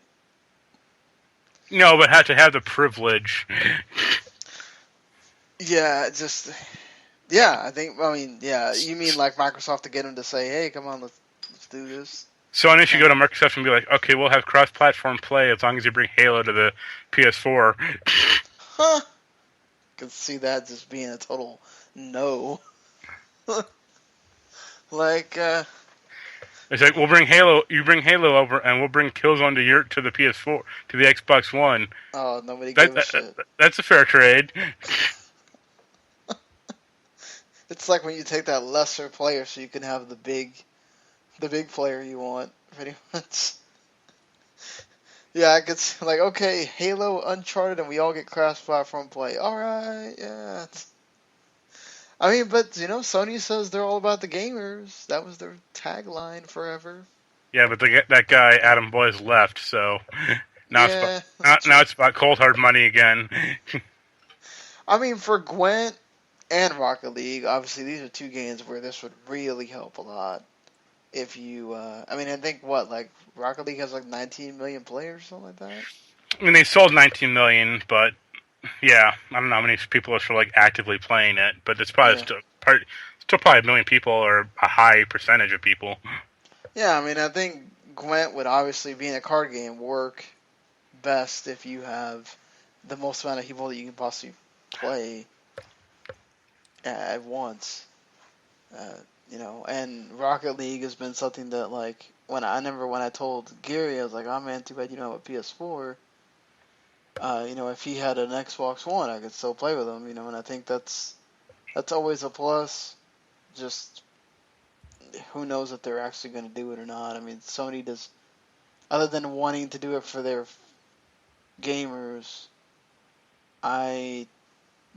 No, but have to have the privilege. Yeah, yeah, I mean, yeah, you mean like Microsoft to get them to say, hey, come on, let's do this? Sony should And, go to Microsoft and be like, okay, we'll have cross-platform play as long as you bring Halo to the PS4. huh, could see that just being a total no. Like, It's like we'll bring Halo, you bring Halo over, and we'll bring Killzone to the PS4 to the Xbox One. oh, nobody That, gave a that shit. that's a fair trade. It's like when you take that lesser player so you can have the big player you want, pretty much. Yeah, I could see, like, okay, Halo, Uncharted, and we all get cross-platform play. All right, yeah. I mean, but Sony says they're all about the gamers. That was their tagline forever. Yeah, but that guy Adam Boyes left, so now it's about Yeah, that's now true. it's about cold hard money again. I mean, for Gwent and Rocket League, obviously these are two games where this would really help a lot. If you, I mean, I think what, like, Rocket League has like 19 million players, something like that. I mean, they sold 19 million, but yeah, I don't know how many people are still like actively playing it, but it's probably Yeah, still probably a million people or a high percentage of people. yeah. I mean, I think Gwent would obviously, being a card game, work best if you have the most amount of people that you can possibly play at once. Uh, and Rocket League has been something that, like, I remember when I told Gary, I was like, oh man, too bad you don't have a PS4. If he had an Xbox One, I could still play with him. And I think that's always a plus. Just who knows if they're actually going to do it or not. I mean, Sony does, other than wanting to do it for their gamers, I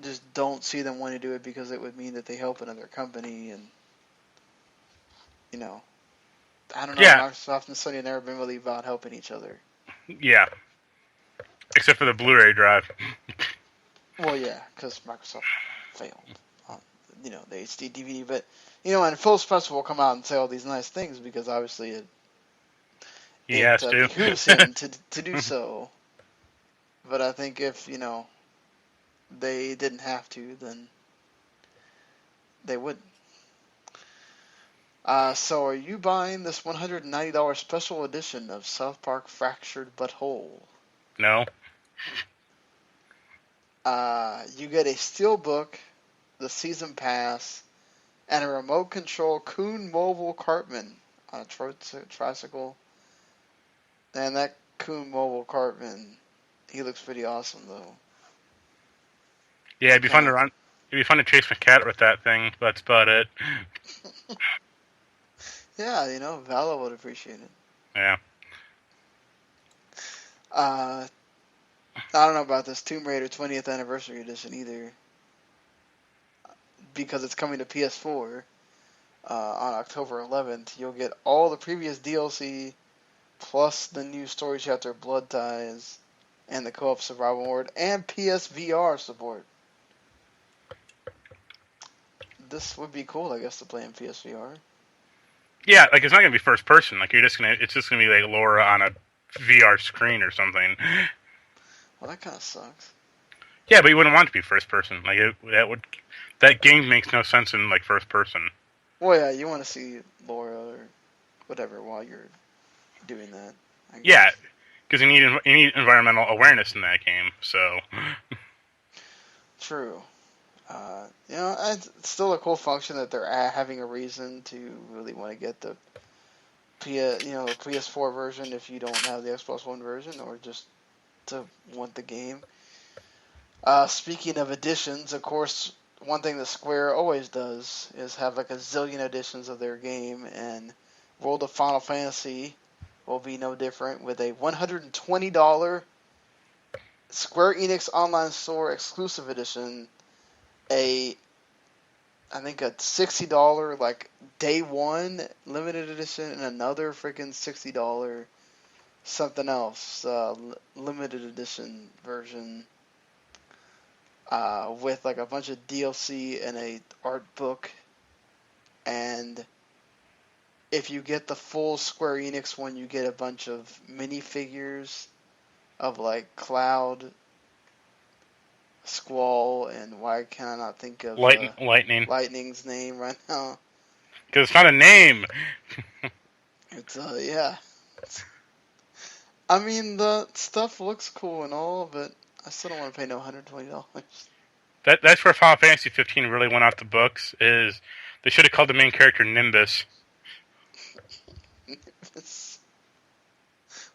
just don't see them wanting to do it because it would mean that they help another company, and you know, I don't know. Yeah, Microsoft and Sony have never been really about helping each other. yeah, except for the Blu-ray drive. Well, yeah, because Microsoft failed on the HD DVD, but and Phil Spencer will come out and say all these nice things because obviously He it has to. behooves him to do so. But I think if they didn't have to, then they wouldn't. So are you buying this $190 special edition of South Park Fractured But Whole? No. You get a steel book the season pass, and a remote control Coon Mobile Cartman on a tricycle. And that Coon Mobile Cartman, he looks pretty awesome though. Yeah, He it'd be fun kind to run. It'd be fun to chase my cat with that thing. But that's about it. of, yeah, Vala would appreciate it. Yeah. I don't know about this Tomb Raider 20th Anniversary Edition either, because it's coming to PS4 on October 11th. You'll get all the previous DLC plus the new story chapter Blood Ties and the co-op survival mode and PSVR support. This would be cool, I guess, to play in PSVR. Yeah, like it's not gonna be first person. Like it's just gonna be like Laura on a VR screen or something. Well, that kind of sucks. Yeah, but you wouldn't want it to be first person. Like that game makes no sense in like first person. Well, yeah, you want to see Laura or whatever while you're doing that, I Yeah, guess. because you need environmental awareness in that game. So True. It's still a cool function that they're having a reason to really want to get the PS4 version if you don't have the Xbox One version, or just to want the game. Speaking of editions, of course, one thing that Square always does is have like a zillion editions of their game, and World of Final Fantasy will be no different with a $120 Square Enix Online Store exclusive edition, I think a $60 like day one limited edition, and another freaking $60 something else limited edition version with like a bunch of DLC and a art book. And if you get the full Square Enix one, you get a bunch of minifigures of like Cloud, Squall, and why can I not think of lightning, Lightning's name right now? because it's not a name. It's yeah. I mean, the stuff looks cool and all, but I still don't want to pay no $120. That's where Final Fantasy 15 really went off the books. Is they should have called the main character Nimbus.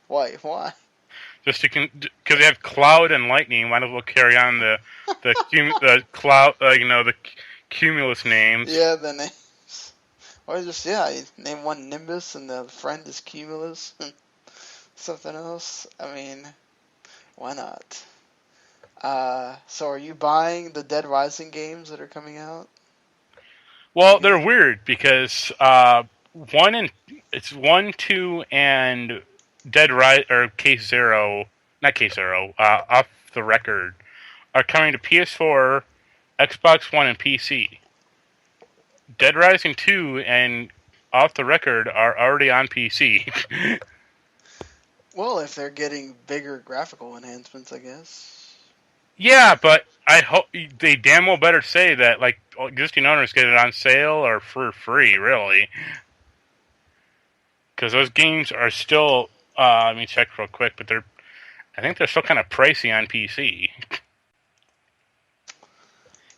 Why? Why? Just because they have Cloud and Lightning, might as well carry on the Cloud, the Cumulus names. Yeah, the names. Or just, yeah, you name one Nimbus and the friend is Cumulus and something else. I mean, why not? So are you buying the Dead Rising games that are coming out? Well, they're weird because it's 1, 2, and Dead Rise or Case Zero, not Case Zero, off the record are coming to PS4, Xbox One, and PC. Dead Rising 2 and Off the Record are already on PC. Well, if they're getting bigger graphical enhancements, I guess. Yeah, but I hope they damn well better say that like existing owners get it on sale or for free, really. Because those games are still. Let me check real quick, but I think they're still kind of pricey on PC.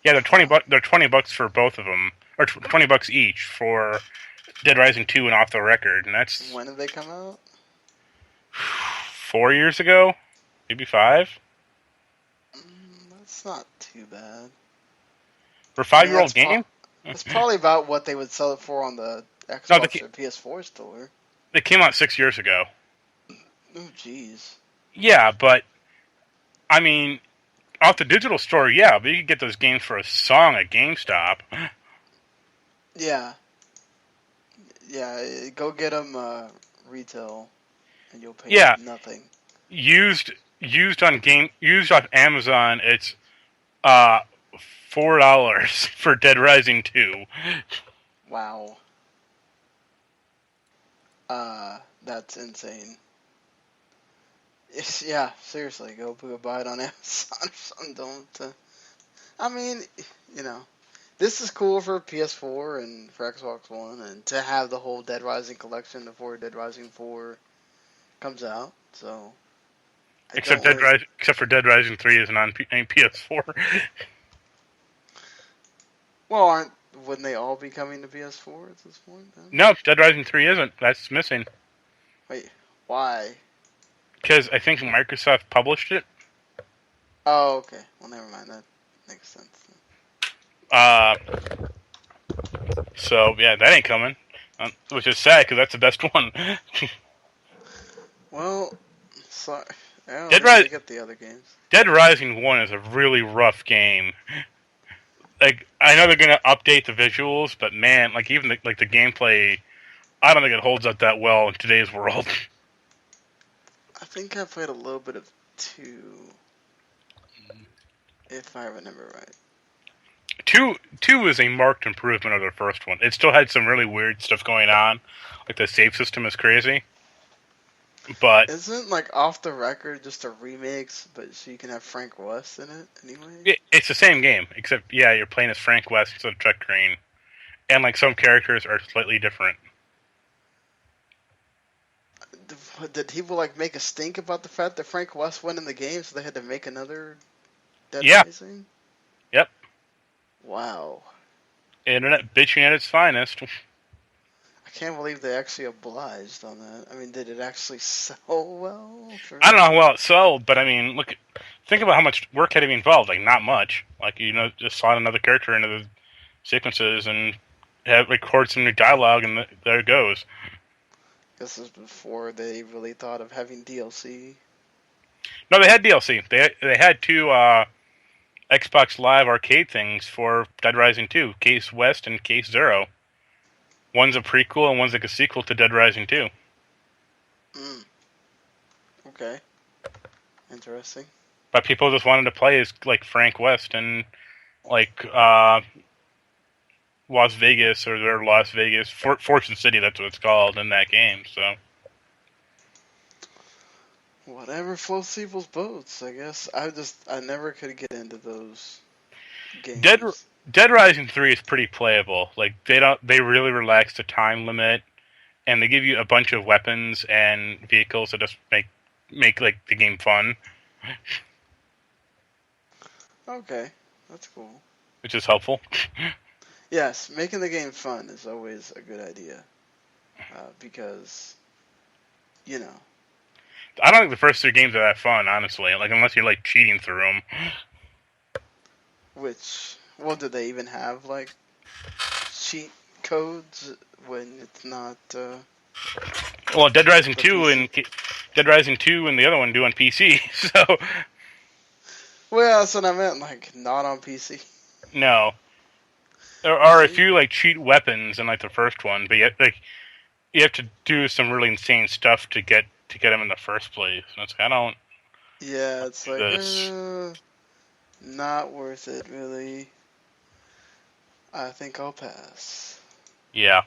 Yeah, they're $20. They're $20 for both of them, or $20 each for Dead Rising 2 and Off the Record, and that's When did they come out? 4 years ago, maybe 5. That's not too bad. For a I mean, 5-year-old game. that's probably about what they would sell it for on the No, Xbox or PS4 store. they came out 6 years ago. Oh, jeez. Yeah, but I mean, off the digital store, yeah, but you could get those games for a song at GameStop. Yeah. Yeah, go get them retail, and you'll pay nothing. Used off Amazon, it's uh $4 for Dead Rising 2. Wow. That's insane. Yeah, seriously, go buy it on Amazon or something. Don't. I mean, you know, this is cool for PS4 and for Xbox One, and to have the whole Dead Rising collection before Dead Rising 4 comes out. So, Except for Dead Rising 3 isn't on PS4. Well, wouldn't they all be coming to PS4 at this point then? No, Dead Rising 3 isn't. That's missing. Wait, why? Because I think Microsoft published it. Oh, okay. Well, never mind. That makes sense. Uh, so yeah, that ain't coming. Which is sad because that's the best one. Well, sorry. Well, Dead, at least Ri- they get the other games. Dead Rising 1 is a really rough game. Like, I know they're gonna update the visuals, but man, like even the gameplay, I don't think it holds up that well in today's world. I think I played a little bit of 2, if I remember right. Two is a marked improvement of the first one. It still had some really weird stuff going on, like the save system is crazy, but Isn't like Off the Record just a remix, but so you can have Frank West in it anyway? it's the same game, except yeah, you're playing as Frank West instead of Chuck Green, and like some characters are slightly different. Did people like make a stink about the fact that Frank West went in the game, so they had to make another Dead Yeah, Rising? yep. Wow. Internet bitching at its finest. I can't believe they actually obliged on that. I mean, did it actually sell well? I don't know how well it sold, but I mean, look, think about how much work had to be involved. Like, not much. Like, just slot another character into the sequences and record some new dialogue, and there it goes. This is before they really thought of having DLC. No, they had DLC. They had two Xbox Live arcade things for Dead Rising 2, Case West and Case Zero. One's a prequel and one's like a sequel to Dead Rising 2. Okay. Interesting. But people just wanted to play as like Frank West and like Las Vegas or Las Vegas Fortune City. That's what it's called in that game. So Whatever floats people's boats, I guess. I never could get into those Dead games. Dead Rising 3 is pretty playable. Like they really relax the time limit, and they give you a bunch of weapons and vehicles that just make like the game fun, Okay, that's cool. which is helpful. Yes, making the game fun is always a good idea. Because, you know. I don't think the first 3 games are that fun, honestly. Like unless you're like cheating through them. Well, do they even have, like, cheat codes when it's not, Well, Dead Rising the 2 PC? and Dead Rising 2 and the other one do on PC. So Well, that's what I meant, like, not on PC. no, there are a few like cheat weapons in like the first one, but yet like you have to do some really insane stuff to get them in the first place. And it's like, I don't Yeah, it's do like, this. not worth it, really. I think I'll pass. Yeah.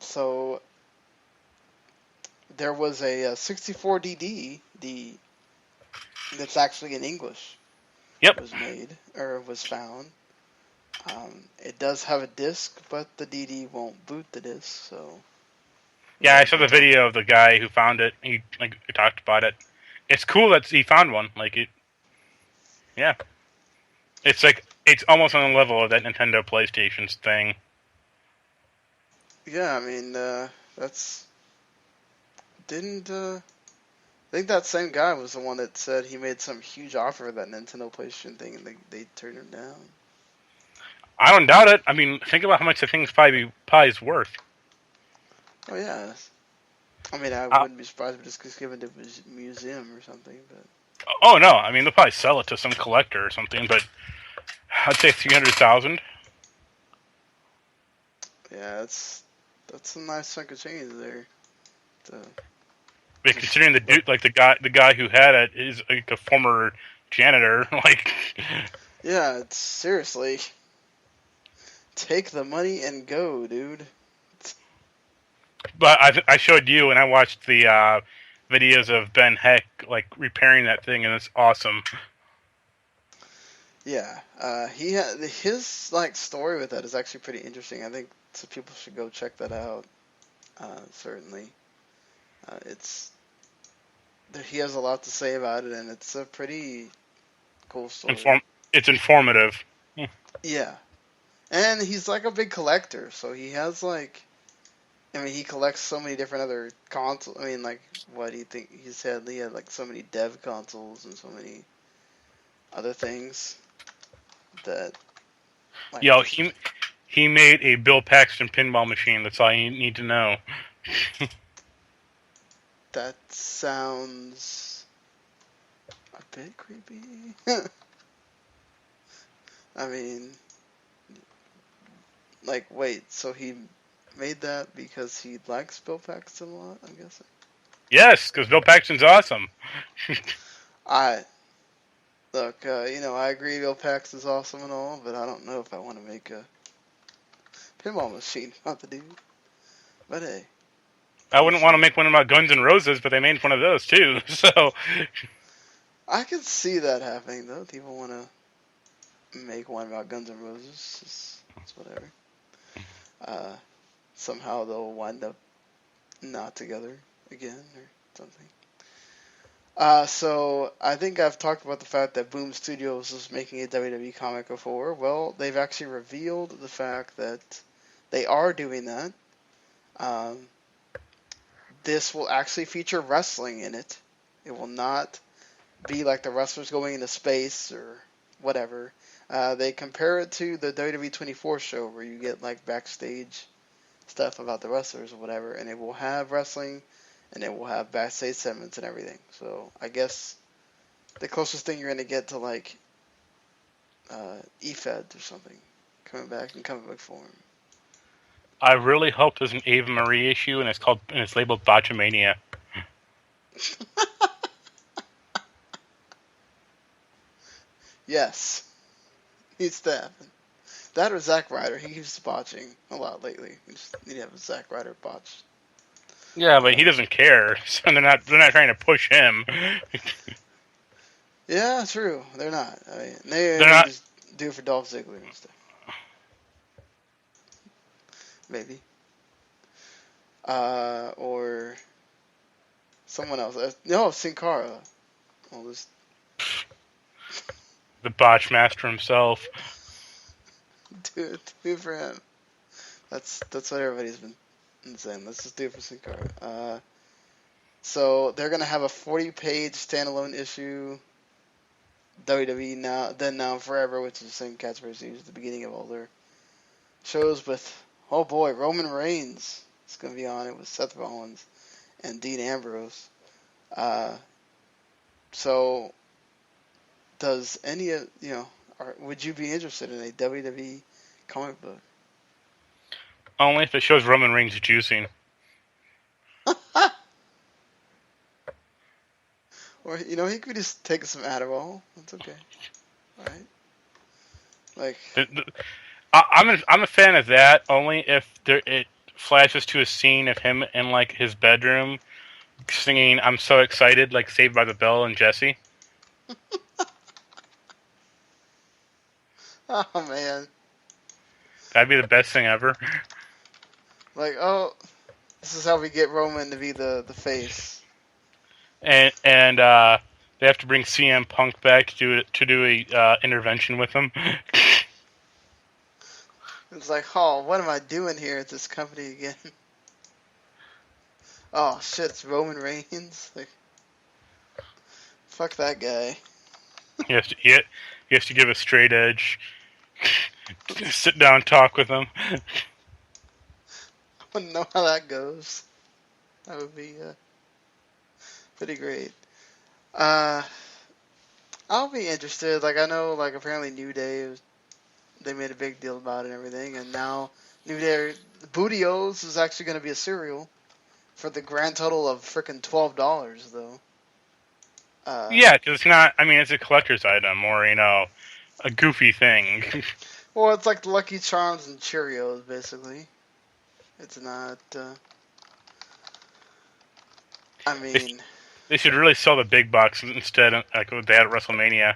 So there was a 64DD that's actually in English. Yep. Was made or was found. It does have a disc, but the DD won't boot the disc. So Yeah, I saw the video of the guy who found it. He talked about it. It's cool that he found one. Like it. Yeah. It's like it's almost on the level of that Nintendo PlayStation's thing. Yeah, I mean that's didn't. I think that same guy was the one that said he made some huge offer of that Nintendo PlayStation thing, and they turned him down. I don't doubt it. I mean, think about how much the thing's probably is worth. Oh yeah. I mean, I wouldn't be surprised if it just given to a museum or something, but. Oh no! I mean, they'll probably sell it to some collector or something, but I'd say 300,000. Yeah, that's a nice chunk of change there. But considering the dude, like the guy who had it is like a former janitor, like. Yeah, it's seriously. Take the money and go, dude. But I showed you and I watched the videos of Ben Heck like repairing that thing, and it's awesome. Yeah, he his like story with that is actually pretty interesting. I think some people should go check that out. Certainly, it's he has a lot to say about it, and it's a pretty cool story. it's informative. Yeah, and he's like a big collector, so he has like, I mean, he collects so many different other consoles. I mean, like, what do you think he said? He had like so many dev consoles and so many other things that like Yo, this. he made a Bill Paxton pinball machine. That's all you need to know. That sounds a bit creepy. I mean, like, wait, so he made that because he likes Bill Paxton a lot, I'm guessing? Yes, because Bill Paxton's awesome. I, look, I agree Bill Paxton's awesome and all, but I don't know if I want to make a pinball machine about the dude. But hey, I wouldn't each want to their make one about Guns N' Roses, but they made one of those too. So I could see that happening, though. People want to make one about Guns N' Roses. It's whatever. Uh, Somehow they'll wind up not together again or something. So I think I've talked about the fact that Boom Studios is making a WWE comic before. Well, they've actually revealed the fact that they are doing that. Um, this will actually feature wrestling in it. It will not be like the wrestlers going into space or whatever. They compare it to the WWE 24 show where you get like backstage stuff about the wrestlers or whatever, and it will have wrestling and it will have backstage segments and everything. So I guess the closest thing you're gonna get to like E-Fed or something coming back in comic book form. I really hope there's an Ava Marie issue, and it's labeled Botchamania. Yes, needs to happen. That or Zack Ryder. He keeps botching a lot lately. We just need to have a Zack Ryder botch. Yeah, but he doesn't care, so they're not trying to push him. Yeah, true. They're not. I mean, They're they not. just do it for Dolph Ziggler and stuff. Maybe. Or someone else. No, Sin Cara. All this. The botch master himself. Do it for him. That's what everybody's been saying. Let's just do it for Sin Cara. So they're gonna have a 40-page standalone issue. WWE now, then now forever, which is the same catchphrase they use at the beginning of all their shows. With oh boy, Roman Reigns is gonna be on it with Seth Rollins and Dean Ambrose. Uh, so does any of would you be interested in a WWE comic book? Only if it shows Roman Reigns juicing. Or he could just take some Adderall. That's okay. All right. Like I'm a fan of that only if it flashes to a scene of him in like his bedroom singing "I'm so excited" like Saved by the Bell and Jesse. oh man. That'd be the best thing ever. Like oh, this is how we get Roman to be the face. And they have to bring CM Punk back to do a intervention with him. It's like, oh, what am I doing here at this company again? Oh shit, it's Roman Reigns. Like, fuck that guy. He has to give a straight edge. Sit down, talk with him. I wouldn't know how that goes. That would be pretty great. Uh, I'll be interested. Like I know, like apparently New Day they made a big deal about it and everything, and now New Day Booty-O's is actually going to be a cereal for the grand total of freaking $12 though. Yeah, because it's not. I mean, it's a collector's item or a goofy thing. Well, it's like Lucky Charms and Cheerios basically. It's not. I mean, They should really sell the big box instead, like what they had at WrestleMania.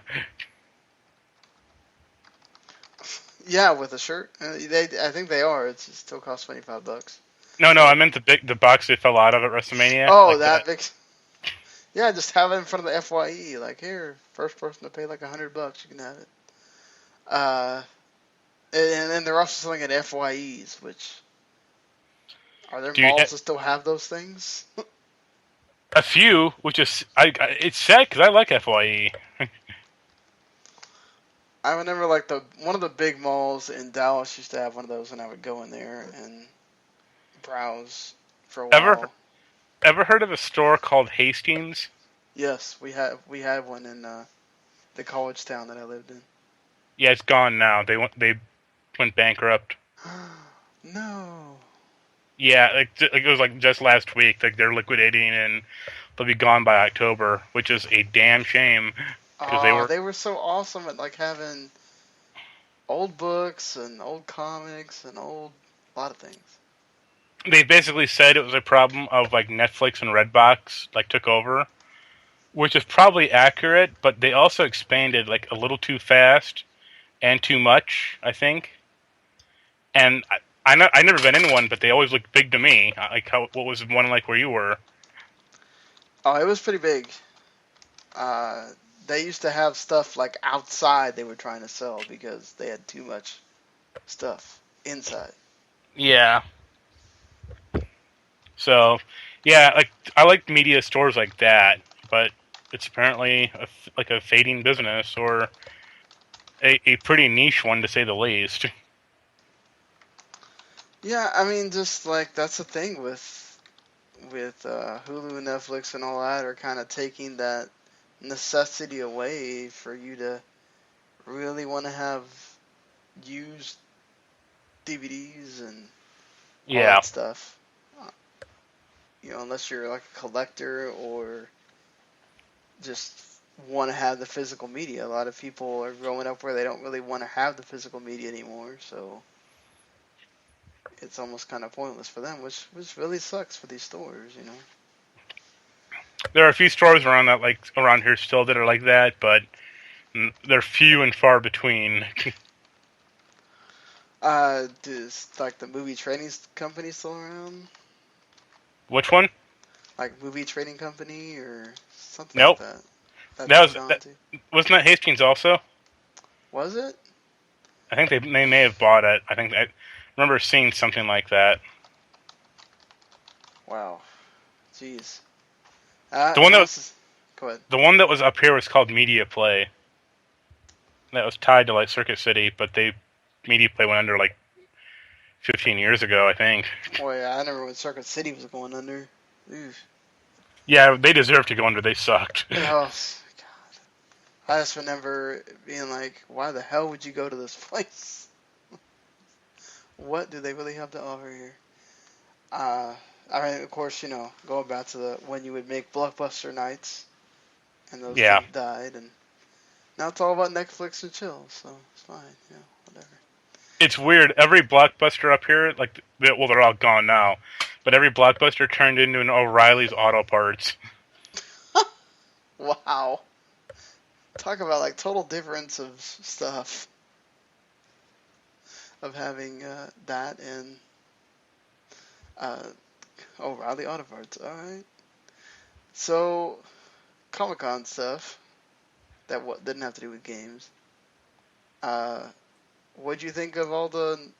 yeah, with a shirt. I think they are. It still costs $25. No, So, I meant the box they fell out of at WrestleMania. oh, Like that big. Yeah, just have it in front of the FYE. Like here, first person to pay like $100, you can have it. Uh, and then they're also selling at FYEs, which are there Do you, malls that still have those things? a few, which is it's sad because I like FYE. I remember like the one of the big malls in Dallas used to have one of those, and I would go in there and browse for a Ever while. ever heard of a store called Hastings? Yes, we had one in the college town that I lived in. Yeah, it's gone now. They went bankrupt. No. Yeah, like it was like just last week. Like they're liquidating and they'll be gone by October, which is a damn shame because they Oh, were they were so awesome at like having old books and old comics and old a lot of things. they basically said it was a problem of like Netflix and Redbox like took over, which is probably accurate, but they also expanded like a little too fast and too much, I think. And I never been in one, but they always looked big to me. Like what was one like where you were? Oh, it was pretty big. Uh, they used to have stuff like outside they were trying to sell because they had too much stuff inside. Yeah. So, yeah, like I like media stores like that, but it's apparently like a fading business or a pretty niche one to say the least. Yeah, I mean, just like that's the thing with Hulu and Netflix and all that are kind of taking that necessity away for you to really want to have used DVDs and all Yeah, that stuff. Uh, unless you're like a collector or just want to have the physical media. A lot of people are growing up where they don't really want to have the physical media anymore, so it's almost kind of pointless for them, which really sucks for these stores. there are a few stores around that like around here still that are like that, but they're few and far between. Does like the movie trading company still around? Which one? Like movie trading company or something like Nope. that. That's That was gone that too. wasn't that Hastings also. Was it? I think they may have bought it. I remember seeing something like that. Wow. Jeez. The one that Unless it's, go ahead. the one that was up here was called Media Play. That was tied to like Circuit City, but they Media Play went under like 15 years ago, I think. Oh yeah, I remember when Circuit City was going under. Oof. Yeah, they deserve to go under. They sucked. Oh, I just remember being like, why the hell would you go to this place? What do they really have to offer here? Uh, I mean, of course, going back to the when you would make blockbuster nights, and those Yeah, things died, and now it's all about Netflix and chill, so it's fine, whatever. it's weird. Every blockbuster up here, like, well, they're all gone now, but every blockbuster turned into an O'Reilly's Auto Parts. Wow, talk about like total difference of stuff of having that and uh, O'Reilly Auto Parts. All right, so Comic Con stuff that didn't have to do with games. Uh, what'd you think of all the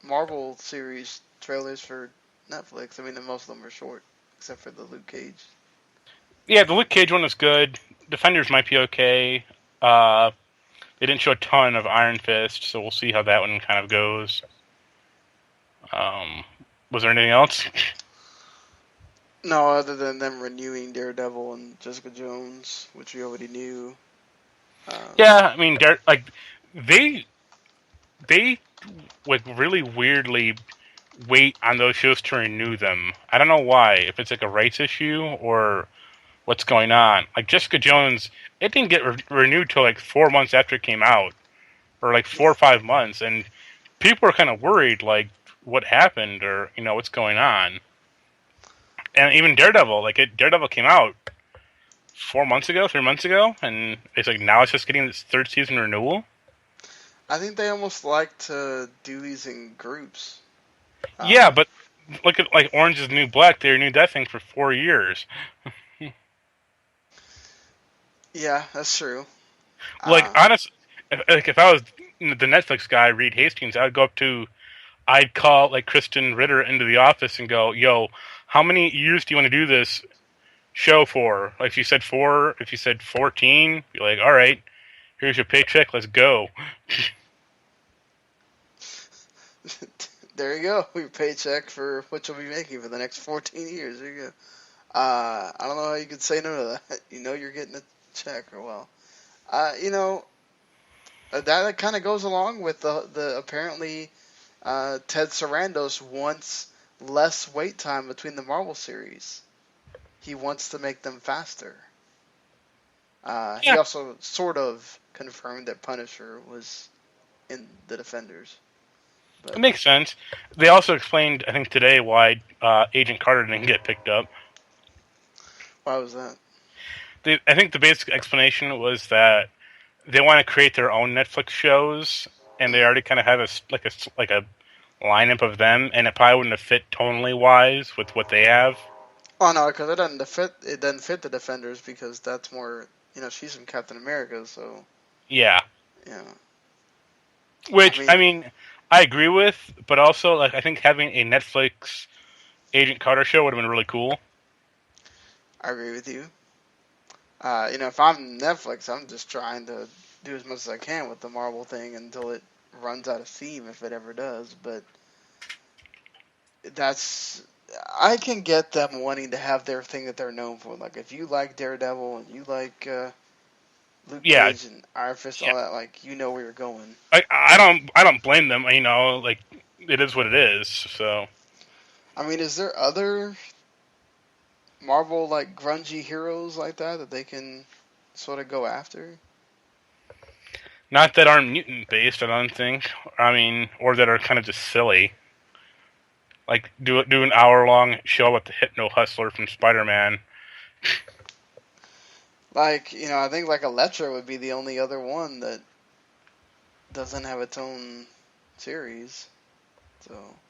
Marvel series trailers for Netflix? I mean, most of them are short, except for the Luke Cage. Yeah, the Luke Cage one was good. Defenders might be okay. Uh, they didn't show a ton of Iron Fist, so we'll see how that one kind of goes. Um, was there anything else? No, other than them renewing Daredevil and Jessica Jones, which we already knew. Um, Yeah, I mean, like they they like really weirdly wait on those shows to renew them. I don't know why. If it's like a rights issue or what's going on. Like Jessica Jones, it didn't get renewed till like 4 months after it came out, or like yeah, 4 or 5 months, and people were kind of worried, like what happened or what's going on. And even Daredevil, Daredevil came out 4 months ago, 3 months ago, and it's like now it's just getting its third season renewal. I think they almost like to do these in groups. Yeah, Uh, but look at like Orange is the New Black. They renewed that thing for 4 years. yeah, that's true. Like Uh, honest, if I was the Netflix guy, Reed Hastings, I'd call like Kristen Ritter into the office and go, "Yo, how many years do you want to do this show for?" Like if you said 4, if you said 14, be like, "All right, here's your paycheck, let's go." There you go. Your paycheck for what you'll be making for the next 14 years. There you go. I don't know how you could say no to that. You know you're getting a check, or well, you know that kind of goes along with the apparently Ted Sarandos wants less wait time between the Marvel series. He wants to make them faster. He Yeah, also sort of confirmed that Punisher was in the Defenders, it but makes sense. They also explained, I think today, why Agent Carter didn't get picked up. why was that? I think the basic explanation was that they want to create their own Netflix shows, and they Mm. already kind of have a lineup of them, and it probably wouldn't have fit tonally wise with what they have. Oh no, because it doesn't fit the Defenders because that's more she's from Captain America, so Yeah, you know I which I mean mean, I agree with, but also like I think having a Netflix Agent Carter show would have been really cool. I agree with you. If I'm Netflix, I'm just trying to do as much as I can with the Marvel thing until it runs out of steam, if it ever does. But that's I can get them wanting to have their thing that they're known for. Like if you like Daredevil and you like Luke Yeah, Cage and Iron Fist, yeah. all that, like you know where you're going. I don't blame them. Like it is what it is. So I mean, is there other Marvel like grungy heroes like that they can sort of go after? not that aren't mutant based. I don't think. I mean, or that are kind of just silly. Like do an hour long show with the Hypno Hustler from Spider Man. Like I think like Elektra would be the only other one that doesn't have its own series. So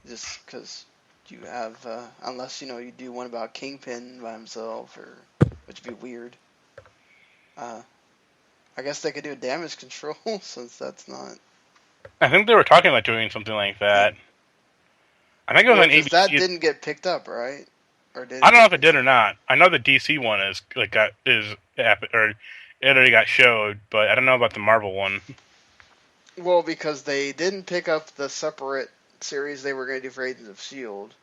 just because you have, unless you do one about Kingpin by himself, or which would be weird. Uh, I guess they could do damage control since that's not. I think they were talking about doing something like Yeah. that. I think it was Well, on because that ABC. didn't get picked up, right? Or did I it don't know get if it picked did up? or not. I know the DC one or it already got showed, but I don't know about the Marvel one. Well, because they didn't pick up the separate series they were going to do for Agents of Shield,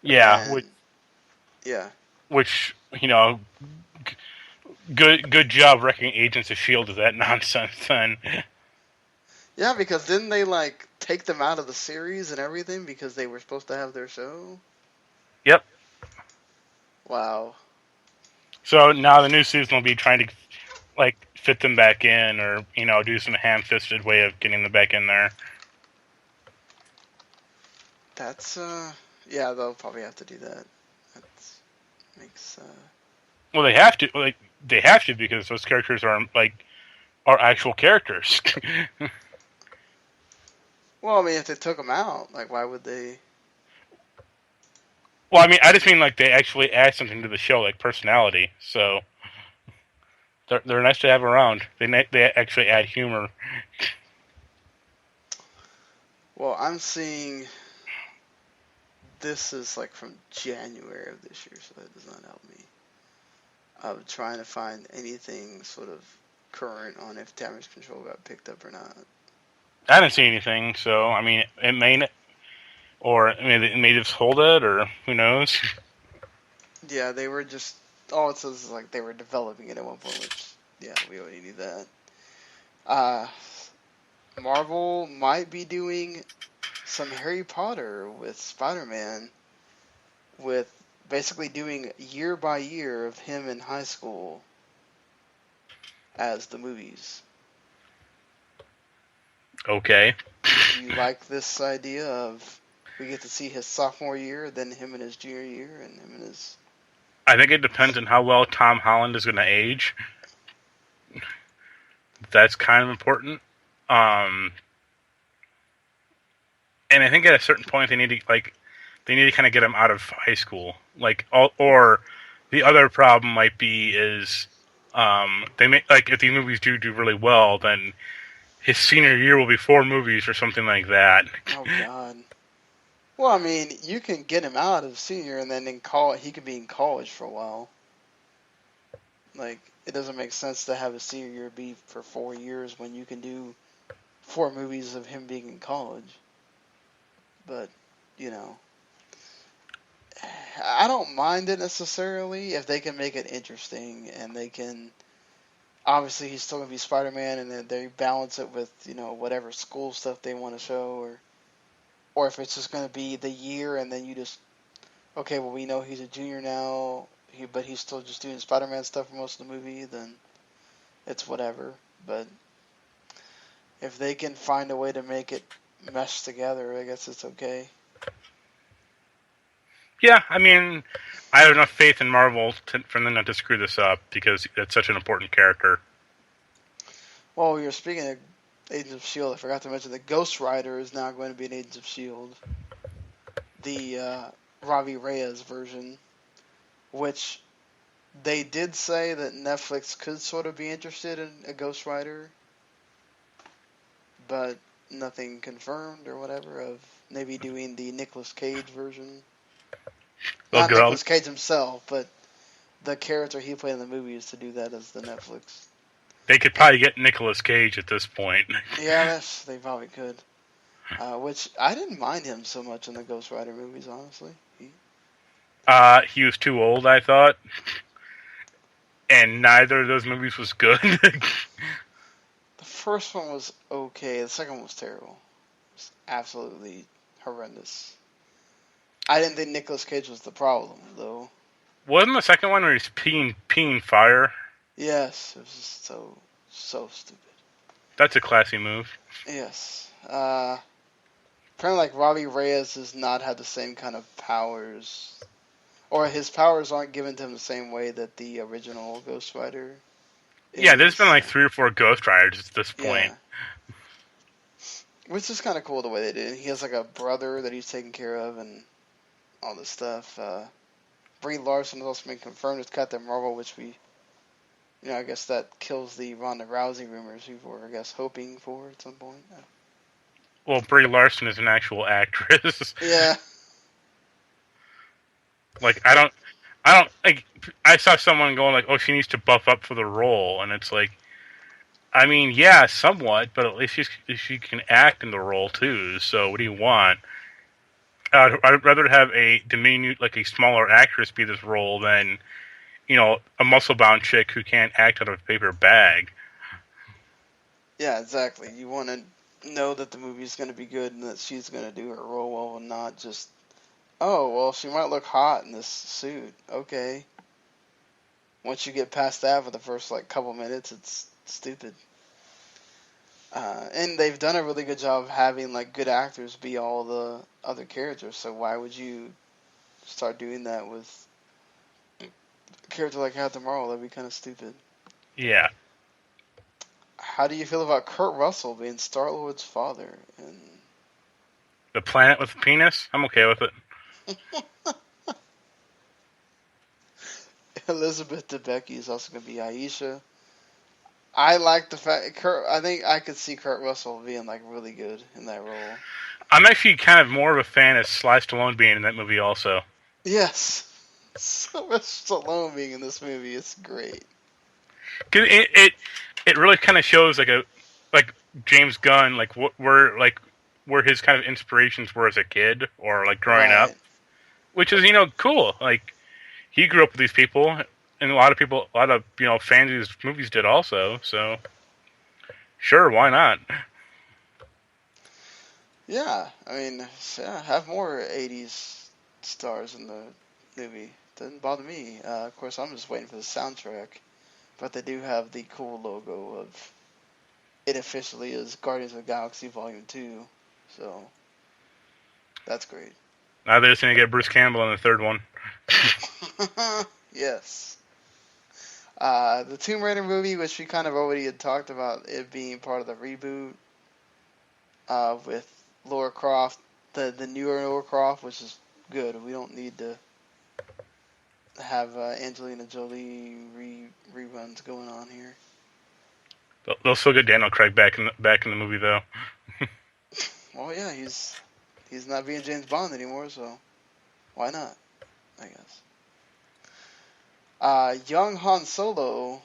Yeah, and yeah, which good job wrecking Agents of Shield of that nonsense. Then yeah, because didn't they like take them out of the series and everything because they were supposed to have their show? yep. Wow. So now the new season will be trying to like fit them back in, or do some ham-fisted way of getting them back in there. That's yeah, they'll probably have to do that. That makes Well, they have to. Like they have to because those characters are actual characters. well, I mean, if they took them out, like, why would they? Well, I mean, I just mean like they actually add something to the show, like personality. So they're nice to have around. They actually add humor. Well, I'm seeing this is like from January of this year, so that does not help me. I'm trying to find anything sort of current on if damage control got picked up or not. I didn't see anything, so I mean, it may or it may just hold it, or who knows. Yeah, they were just all it says is like they were developing it at one point, which yeah, we already knew that. Uh, Marvel might be doing some Harry Potter with Spider-Man, with basically doing year by year of him in high school as the movies. Okay, Do you like this idea of we get to see his sophomore year, then him in his junior year, and him in his. I think it depends on how well Tom Holland is going to age. That's kind of important. Um, and I think at a certain point they need to kind of get him out of high school. Or the other problem might be is They make like if these movies do really well, then his senior year will be 4 movies or something like that. Oh God. Well, I mean, you can get him out of senior, and then in college he could be in college for a while. Like, it doesn't make sense to have a senior year be for 4 years when you can do 4 movies of him being in college. But, you know, I don't mind it necessarily if they can make it interesting and they can. Obviously, he's still gonna be Spider-Man, and then they balance it with whatever school stuff they want to show, or if it's just gonna be the year and then you just okay, well we know he's a junior now, but he's still just doing Spider-Man stuff for most of the movie, then it's whatever. But if they can find a way to make it mesh together, I guess it's okay. Yeah, I mean, I have enough faith in Marvel for them not to screw this up because it's such an important character. Well, you're speaking of Agents of Shield. I forgot to mention the Ghost Rider is now going to be an Agents of Shield, the Ravi Reyes version, which they did say that Netflix could sort of be interested in a Ghost Rider, but nothing confirmed or whatever of maybe doing the Nicolas Cage version. Well, Not girl, Nicolas Cage himself, but the character he played in the movie is to do that as the Netflix. they could And probably get Nicolas Cage at this point. yeah, they probably could. Which I didn't mind him so much in the Ghost Rider movies, honestly. He was too old, I thought, and neither of those movies was good. The first one was okay. The second one was terrible. It was absolutely horrendous. I didn't think Nicolas Cage was the problem, though. Wasn't the second one where he's peeing fire? Yes, it was just so stupid. That's a classy move. Yes. Apparently, like Robbie Reyes does not have the same kind of powers, or his powers aren't given to him the same way that the original Ghost Rider Yeah, there's been is. like 3 or 4 Ghost Riders at this point. Yeah, which is kind of cool the way they did it. He has like a brother that he's taking care of and all this stuff. Brie Larson has also been confirmed as Captain Marvel, which I guess that kills the Ronda Rousey rumors we were, I guess, hoping for at some point. Well, Brie Larson is an actual actress. Yeah, Like I don't like. I saw someone going like, "Oh, she needs to buff up for the role," and it's like, I mean, yeah, somewhat, but at least she can act in the role too. So what do you want? I'd rather have a like a smaller actress be this role than a muscle bound chick who can't act out of a paper bag. yeah, exactly. You want to know that the movie's going to be good and that she's going to do her role well and not just, oh, well, she might look hot in this suit. Okay. Once you get past that for the first, like, couple minutes, it's stupid. And they've done a really good job of having, like, good actors be all the other characters, so why would you start doing that with a character like Captain Marvel? That'd be kind of stupid. Yeah, How do you feel about Kurt Russell being Star-Lord's father? And the planet with the penis. I'm okay with it. Elizabeth Debicki is also going to be Aisha. I like the fact I think I could see Kurt Russell being like really good in that role. I'm actually kind of more of a fan of Sly Stallone being in that movie also. Yes, so much Stallone being in this movie is great. 'Cause it really kind of shows like James Gunn like where his kind of inspirations were as a kid or like growing up, Right. which is cool. Like he grew up with these people, and a lot of fans of these movies did also. So sure, why not? Yeah, I mean, yeah, have more '80s stars in the movie. Doesn't bother me. Of course, I'm just waiting for the soundtrack, but they do have the cool logo of it officially is Guardians of the Galaxy Volume 2, so that's great. Now they're just gonna get Bruce Campbell in the third one. Yes. The Tomb Raider movie, which we kind of already had talked about it being part of the reboot with Laura Croft, the newer Laura Croft, which is good. We don't need to have Angelina Jolie reruns going on here. They'll still get Daniel Craig back in the movie though. Well, yeah, he's not being James Bond anymore, so why not? I guess. Young Han Solo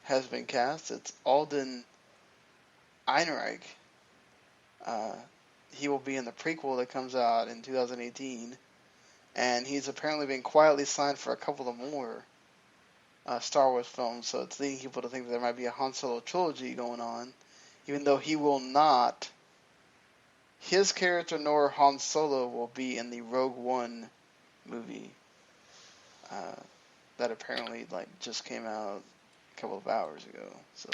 has been cast. It's Alden Ehrenreich. Uh, he will be in the prequel that comes out in 2018, and he's apparently been quietly signed for a couple of more Star Wars films. So it's leading people to think that there might be a Han Solo trilogy going on, even though he will not. His character nor Han Solo will be in the Rogue One movie uh, that apparently just came out a couple of hours ago. So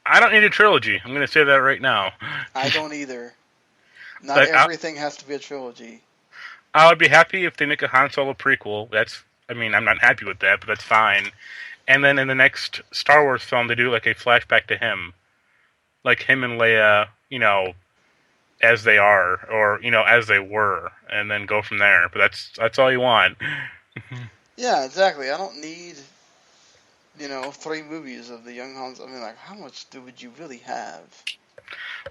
I don't need a trilogy. I'm going to say that right now. I don't either. Not Like everything has to be a trilogy. I would be happy if they make a Han Solo prequel. I mean, I'm not happy with that, but that's fine. And then in the next Star Wars film, they do like a flashback to him, like him and Leia, as they are, or as they were, and then go from there. But that's all you want. Yeah, exactly. I don't need 3 movies of the young Hans. I mean, like, how much would you really have?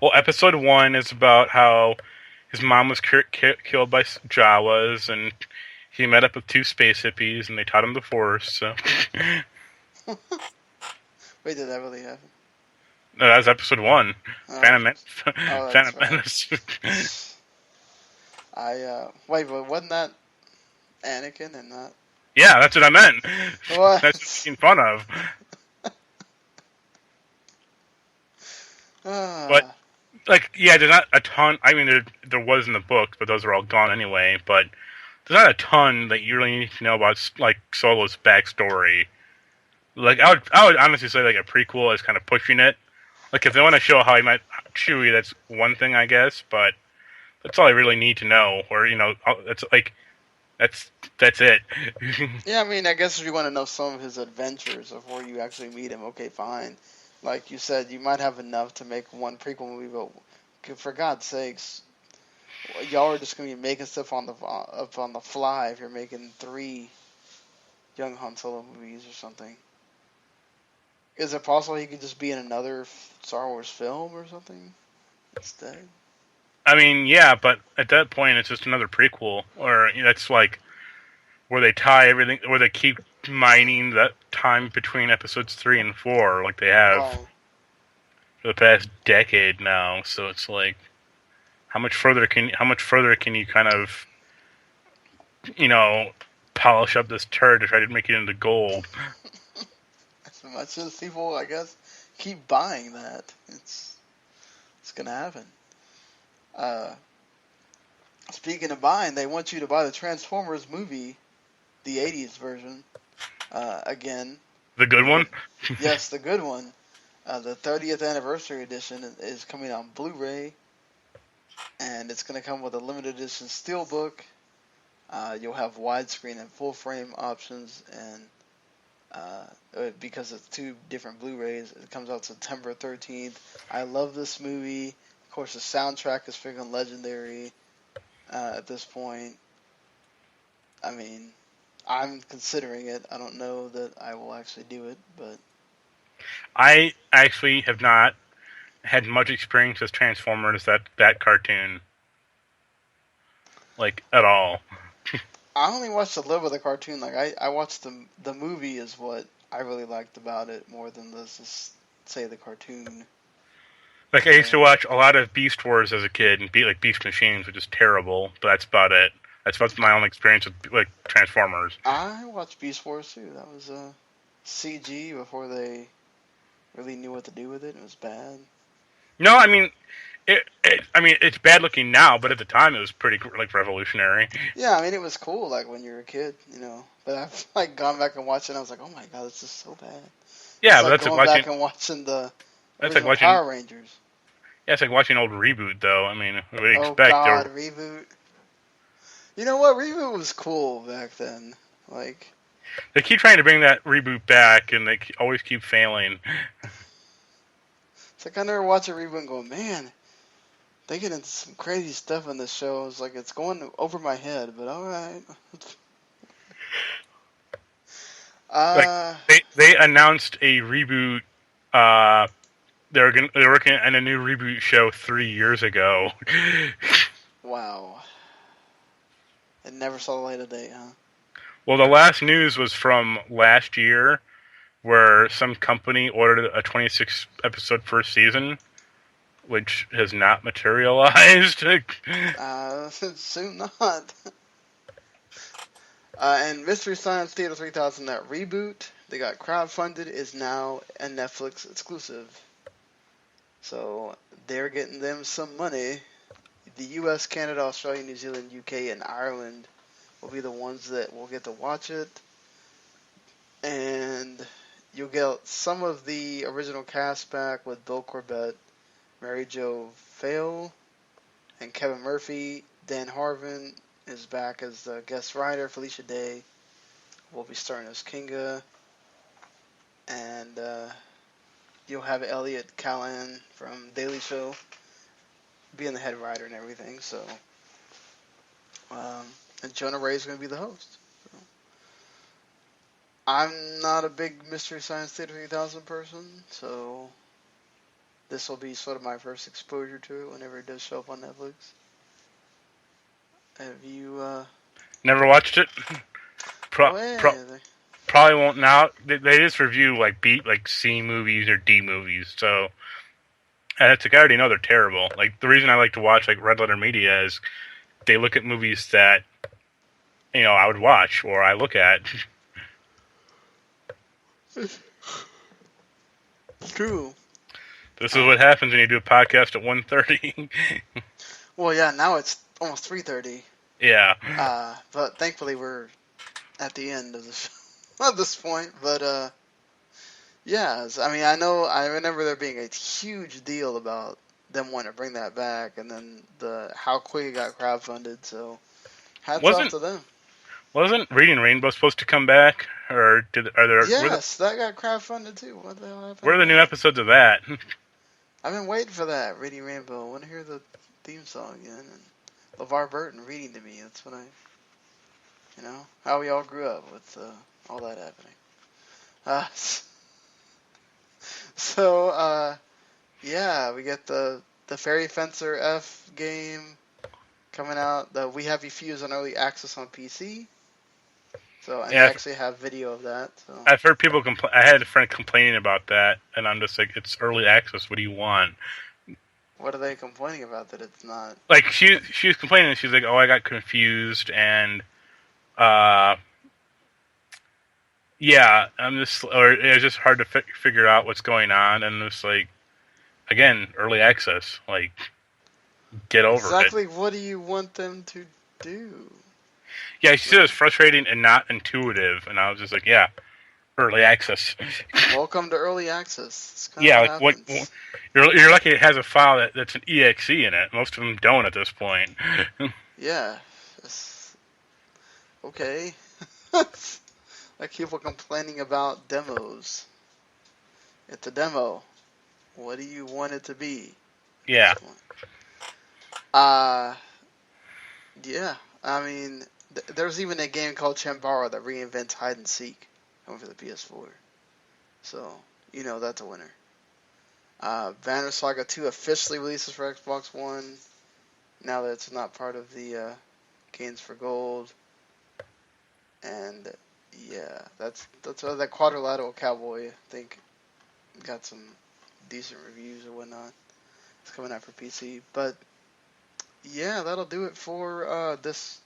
Well, Episode 1 is about how his mom was killed by Jawas, and he met up with 2 space hippies, and they taught him the Force. So. Wait, did that really happen? No, that was Episode 1. Phantom Menace. Oh, that's Phantom right. Menace. Wait, but wasn't that Anakin and not? Yeah, that's what I meant. What? That's what I'm making fun of. But Ah, yeah, there's not a ton. I mean, there was in the book, but those are all gone anyway. But there's not a ton that you really need to know about, like, Solo's backstory. Like, I would honestly say, like, a prequel is kind of pushing it. Like, if they want to show how he met Chewie, that's one thing, I guess. But that's all I really need to know. Or it's like that's it. yeah, I mean, I guess if you want to know some of his adventures before you actually meet him, okay, fine. Like you said, you might have enough to make one prequel movie, but for God's sakes, y'all are just gonna be making stuff up on the fly if you're making 3 young Han Solo movies or something. Is it possible he could just be in another Star Wars film or something instead? I mean, yeah, but at that point, it's just another prequel, or that's like where they tie everything, where they keep mining that time between episodes 3 and 4, like they have Right. for the past decade now. So it's like, how much further can you kind of, polish up this turd to try to make it into gold? As much as people, I guess, keep buying that, it's gonna happen. Uh, Speaking of buying, they want you to buy the Transformers movie, the '80s version, again. The good one? Yes, the good one. The 30th anniversary edition is coming on Blu-ray, and it's going to come with a limited edition steelbook. You'll have widescreen and full frame options, and because it's 2 different Blu-rays, it comes out September 13th. I love this movie. Of course, the soundtrack is freaking legendary at this point. I mean, I'm considering it. I don't know that I will actually do it, but I actually have not had much experience with Transformers, that cartoon, like, at all. I only watched a little of the cartoon. Like I watched the movie is what I really liked about it more than say the cartoon. Like, I used to So watch a lot of Beast Wars as a kid, and like Beast Machines, which is terrible, but that's about it. That's about my only experience with, like, Transformers. I watched Beast Wars too. That was CG before they really knew what to do with it. It was bad. No, I mean, it's bad looking now, but at the time it was pretty, like, revolutionary. Yeah, I mean it was cool like when you were a kid, But I've like gone back and watched it and I was like, oh my god, this is so bad. Yeah, It's but like that's like going back watching. and watching the That's like original watching. Power Rangers. Yeah, it's like watching old Reboot, though. I mean, what do you Oh expect? god, Reboot. You know what? Reboot was cool back then. Like, They keep trying to bring that Reboot back, and they always keep failing. it's like I never watch a Reboot and go, man, they get into some crazy stuff in this show. It's like it's going over my head, but alright. Like Uh, they announced a reboot. Uh, they're working on a new reboot show 3 years ago. wow. It never saw the light of day, huh? Well, the last news was from last year, where some company ordered a 26 episode first season, which has not materialized. Soon not. And Mystery Science Theater 3000, that reboot, they got crowdfunded, is now a Netflix exclusive. So they're getting them some money. The US, Canada, Australia, New Zealand, UK, and Ireland will be the ones that will get to watch it. And you'll get some of the original cast back with Bill Corbett, Mary Jo Fale, and Kevin Murphy. Dan Harmon is back as the guest writer. Felicia Day will be starring as Kinga. And you'll have Elliot Callan from Daily Show being the head writer and everything. So, and Jonah Ray is going to be the host. So, I'm not a big Mystery Science Theater 3000 person, so this will be sort of my first exposure to it whenever it does show up on Netflix. Have you, Never watched it. Pro, pro, well, Probably won't now. They just review like C movies or D movies, so it's like I already know they're terrible. Like the reason I like to watch like Red Letter Media is they look at movies that I would watch or I look at. true. This is what happens when you do a podcast at 1:30. Well, yeah, now it's almost 3:30. Yeah. But thankfully we're at the end of the show at this point. But yeah, I mean, I remember there being a huge deal about them wanting to bring that back, and then how quick it got crowdfunded. So hats off Wasn't to them. wasn't Reading Rainbow supposed to come back, or Yes, that got crowdfunded too. What the hell happened where to are the new that? episodes of that? I've been waiting for that. Reading Rainbow. I want to hear the theme song again. And LeVar Burton reading to me. That's what how we all grew up with all that happening. Uh, so, yeah, we get the Fairy Fencer F game coming out. The We Have You Fused on early access on PC. So, and they Yeah, actually have video of that. So, I've heard people complain. I had a friend complaining about that, and I'm just like, it's early access. What do you want? what are they complaining about that it's not? Like she was complaining. She's like, oh, I got confused, and uh, yeah, or it's just hard to figure out what's going on, and it's like, again, early access. Like, get over it. Exactly what do you want them to do? Yeah, she said it was frustrating and not intuitive, and I was just like, yeah, early access. Welcome to early access. It's kind of Yeah, what like what? happens. You're lucky it has a file that's an exe in it. Most of them don't at this point. Yeah. Okay. Like people complaining about demos. It's a demo. What do you want it to be? Yeah. Uh, yeah. I mean, there's even a game called Chambara that reinvents hide and seek over the PS4. So, that's a winner. Banner Saga 2 officially releases for Xbox One. Now that it's not part of the Games for Gold. And yeah, that's that Quadrilateral Cowboy, I think, got some decent reviews or whatnot. It's coming out for PC. But yeah, that'll do it for this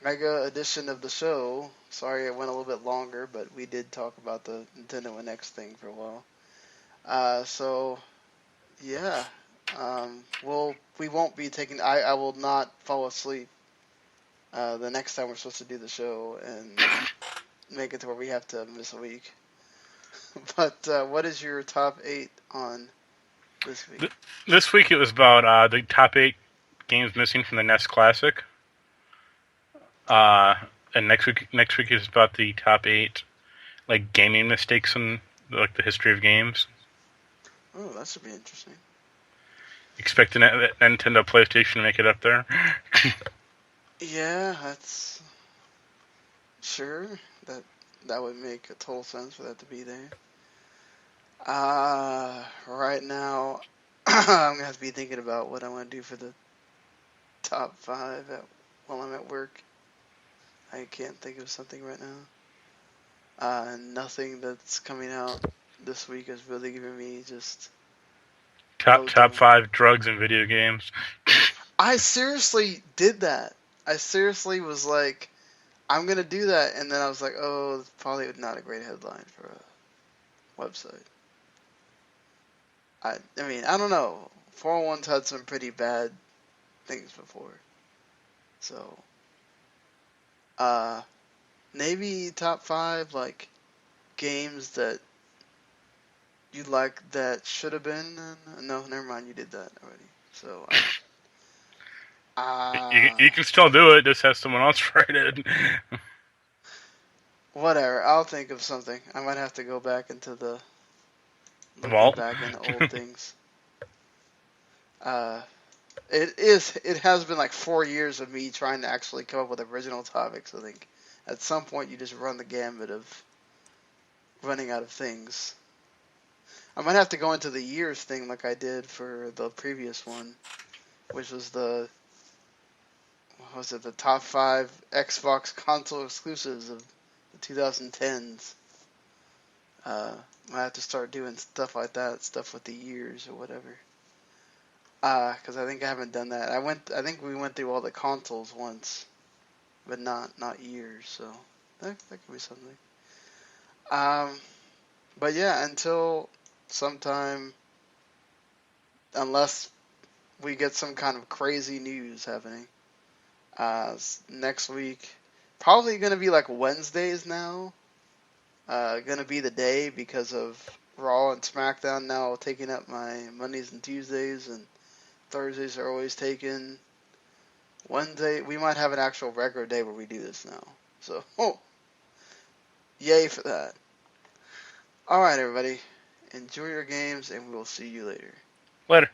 mega edition of the show. Sorry it went a little bit longer, but we did talk about the Nintendo NX thing for a while. So yeah, we won't be taking. I will not fall asleep the next time we're supposed to do the show and make it to where we have to miss a week. But what is your top 8 on this week? This week it was about the top 8 games missing from the NES Classic. And next week is about the top 8 like gaming mistakes in like the history of games. Oh, that should be interesting. Expect the Nintendo PlayStation to make it up there. Yeah, that's sure. That would make a total sense for that to be there. Right now, I'm gonna have to be thinking about what I want to do for the top five while I'm at work. I can't think of something right now. Nothing that's coming out this week is really giving me just Top go-to. five drugs in video games. I seriously did that. I seriously was like, I'm gonna do that, and then I was like, oh, it's probably not a great headline for a website. I mean, I don't know. 401's had some pretty bad things before, so uh, maybe top five like games that you like that should have been. No, never mind, you did that already. So You can still do it. Just have someone else write it. whatever. I'll think of something. I might have to go back into the looking Vault. back into old things. Uh, it has been like 4 years of me trying to actually come up with original topics. I think at some point you just run the gambit of running out of things. I might have to go into the years thing like I did for the previous one, which was the what was it the top five Xbox console exclusives of the 2010s. I have to start doing stuff like that, stuff with the years or whatever. Because I think I haven't done that. I think we went through all the consoles once, but not years. So that could be something. Um, but yeah, until sometime, unless we get some kind of crazy news happening, next week, probably gonna be like Wednesdays now. Gonna be the day because of Raw and SmackDown now taking up my Mondays and Tuesdays, and Thursdays are always taken. Wednesday, we might have an actual regular day where we do this now. So, yay for that. Alright, everybody. Enjoy your games, and we will see you later. Later.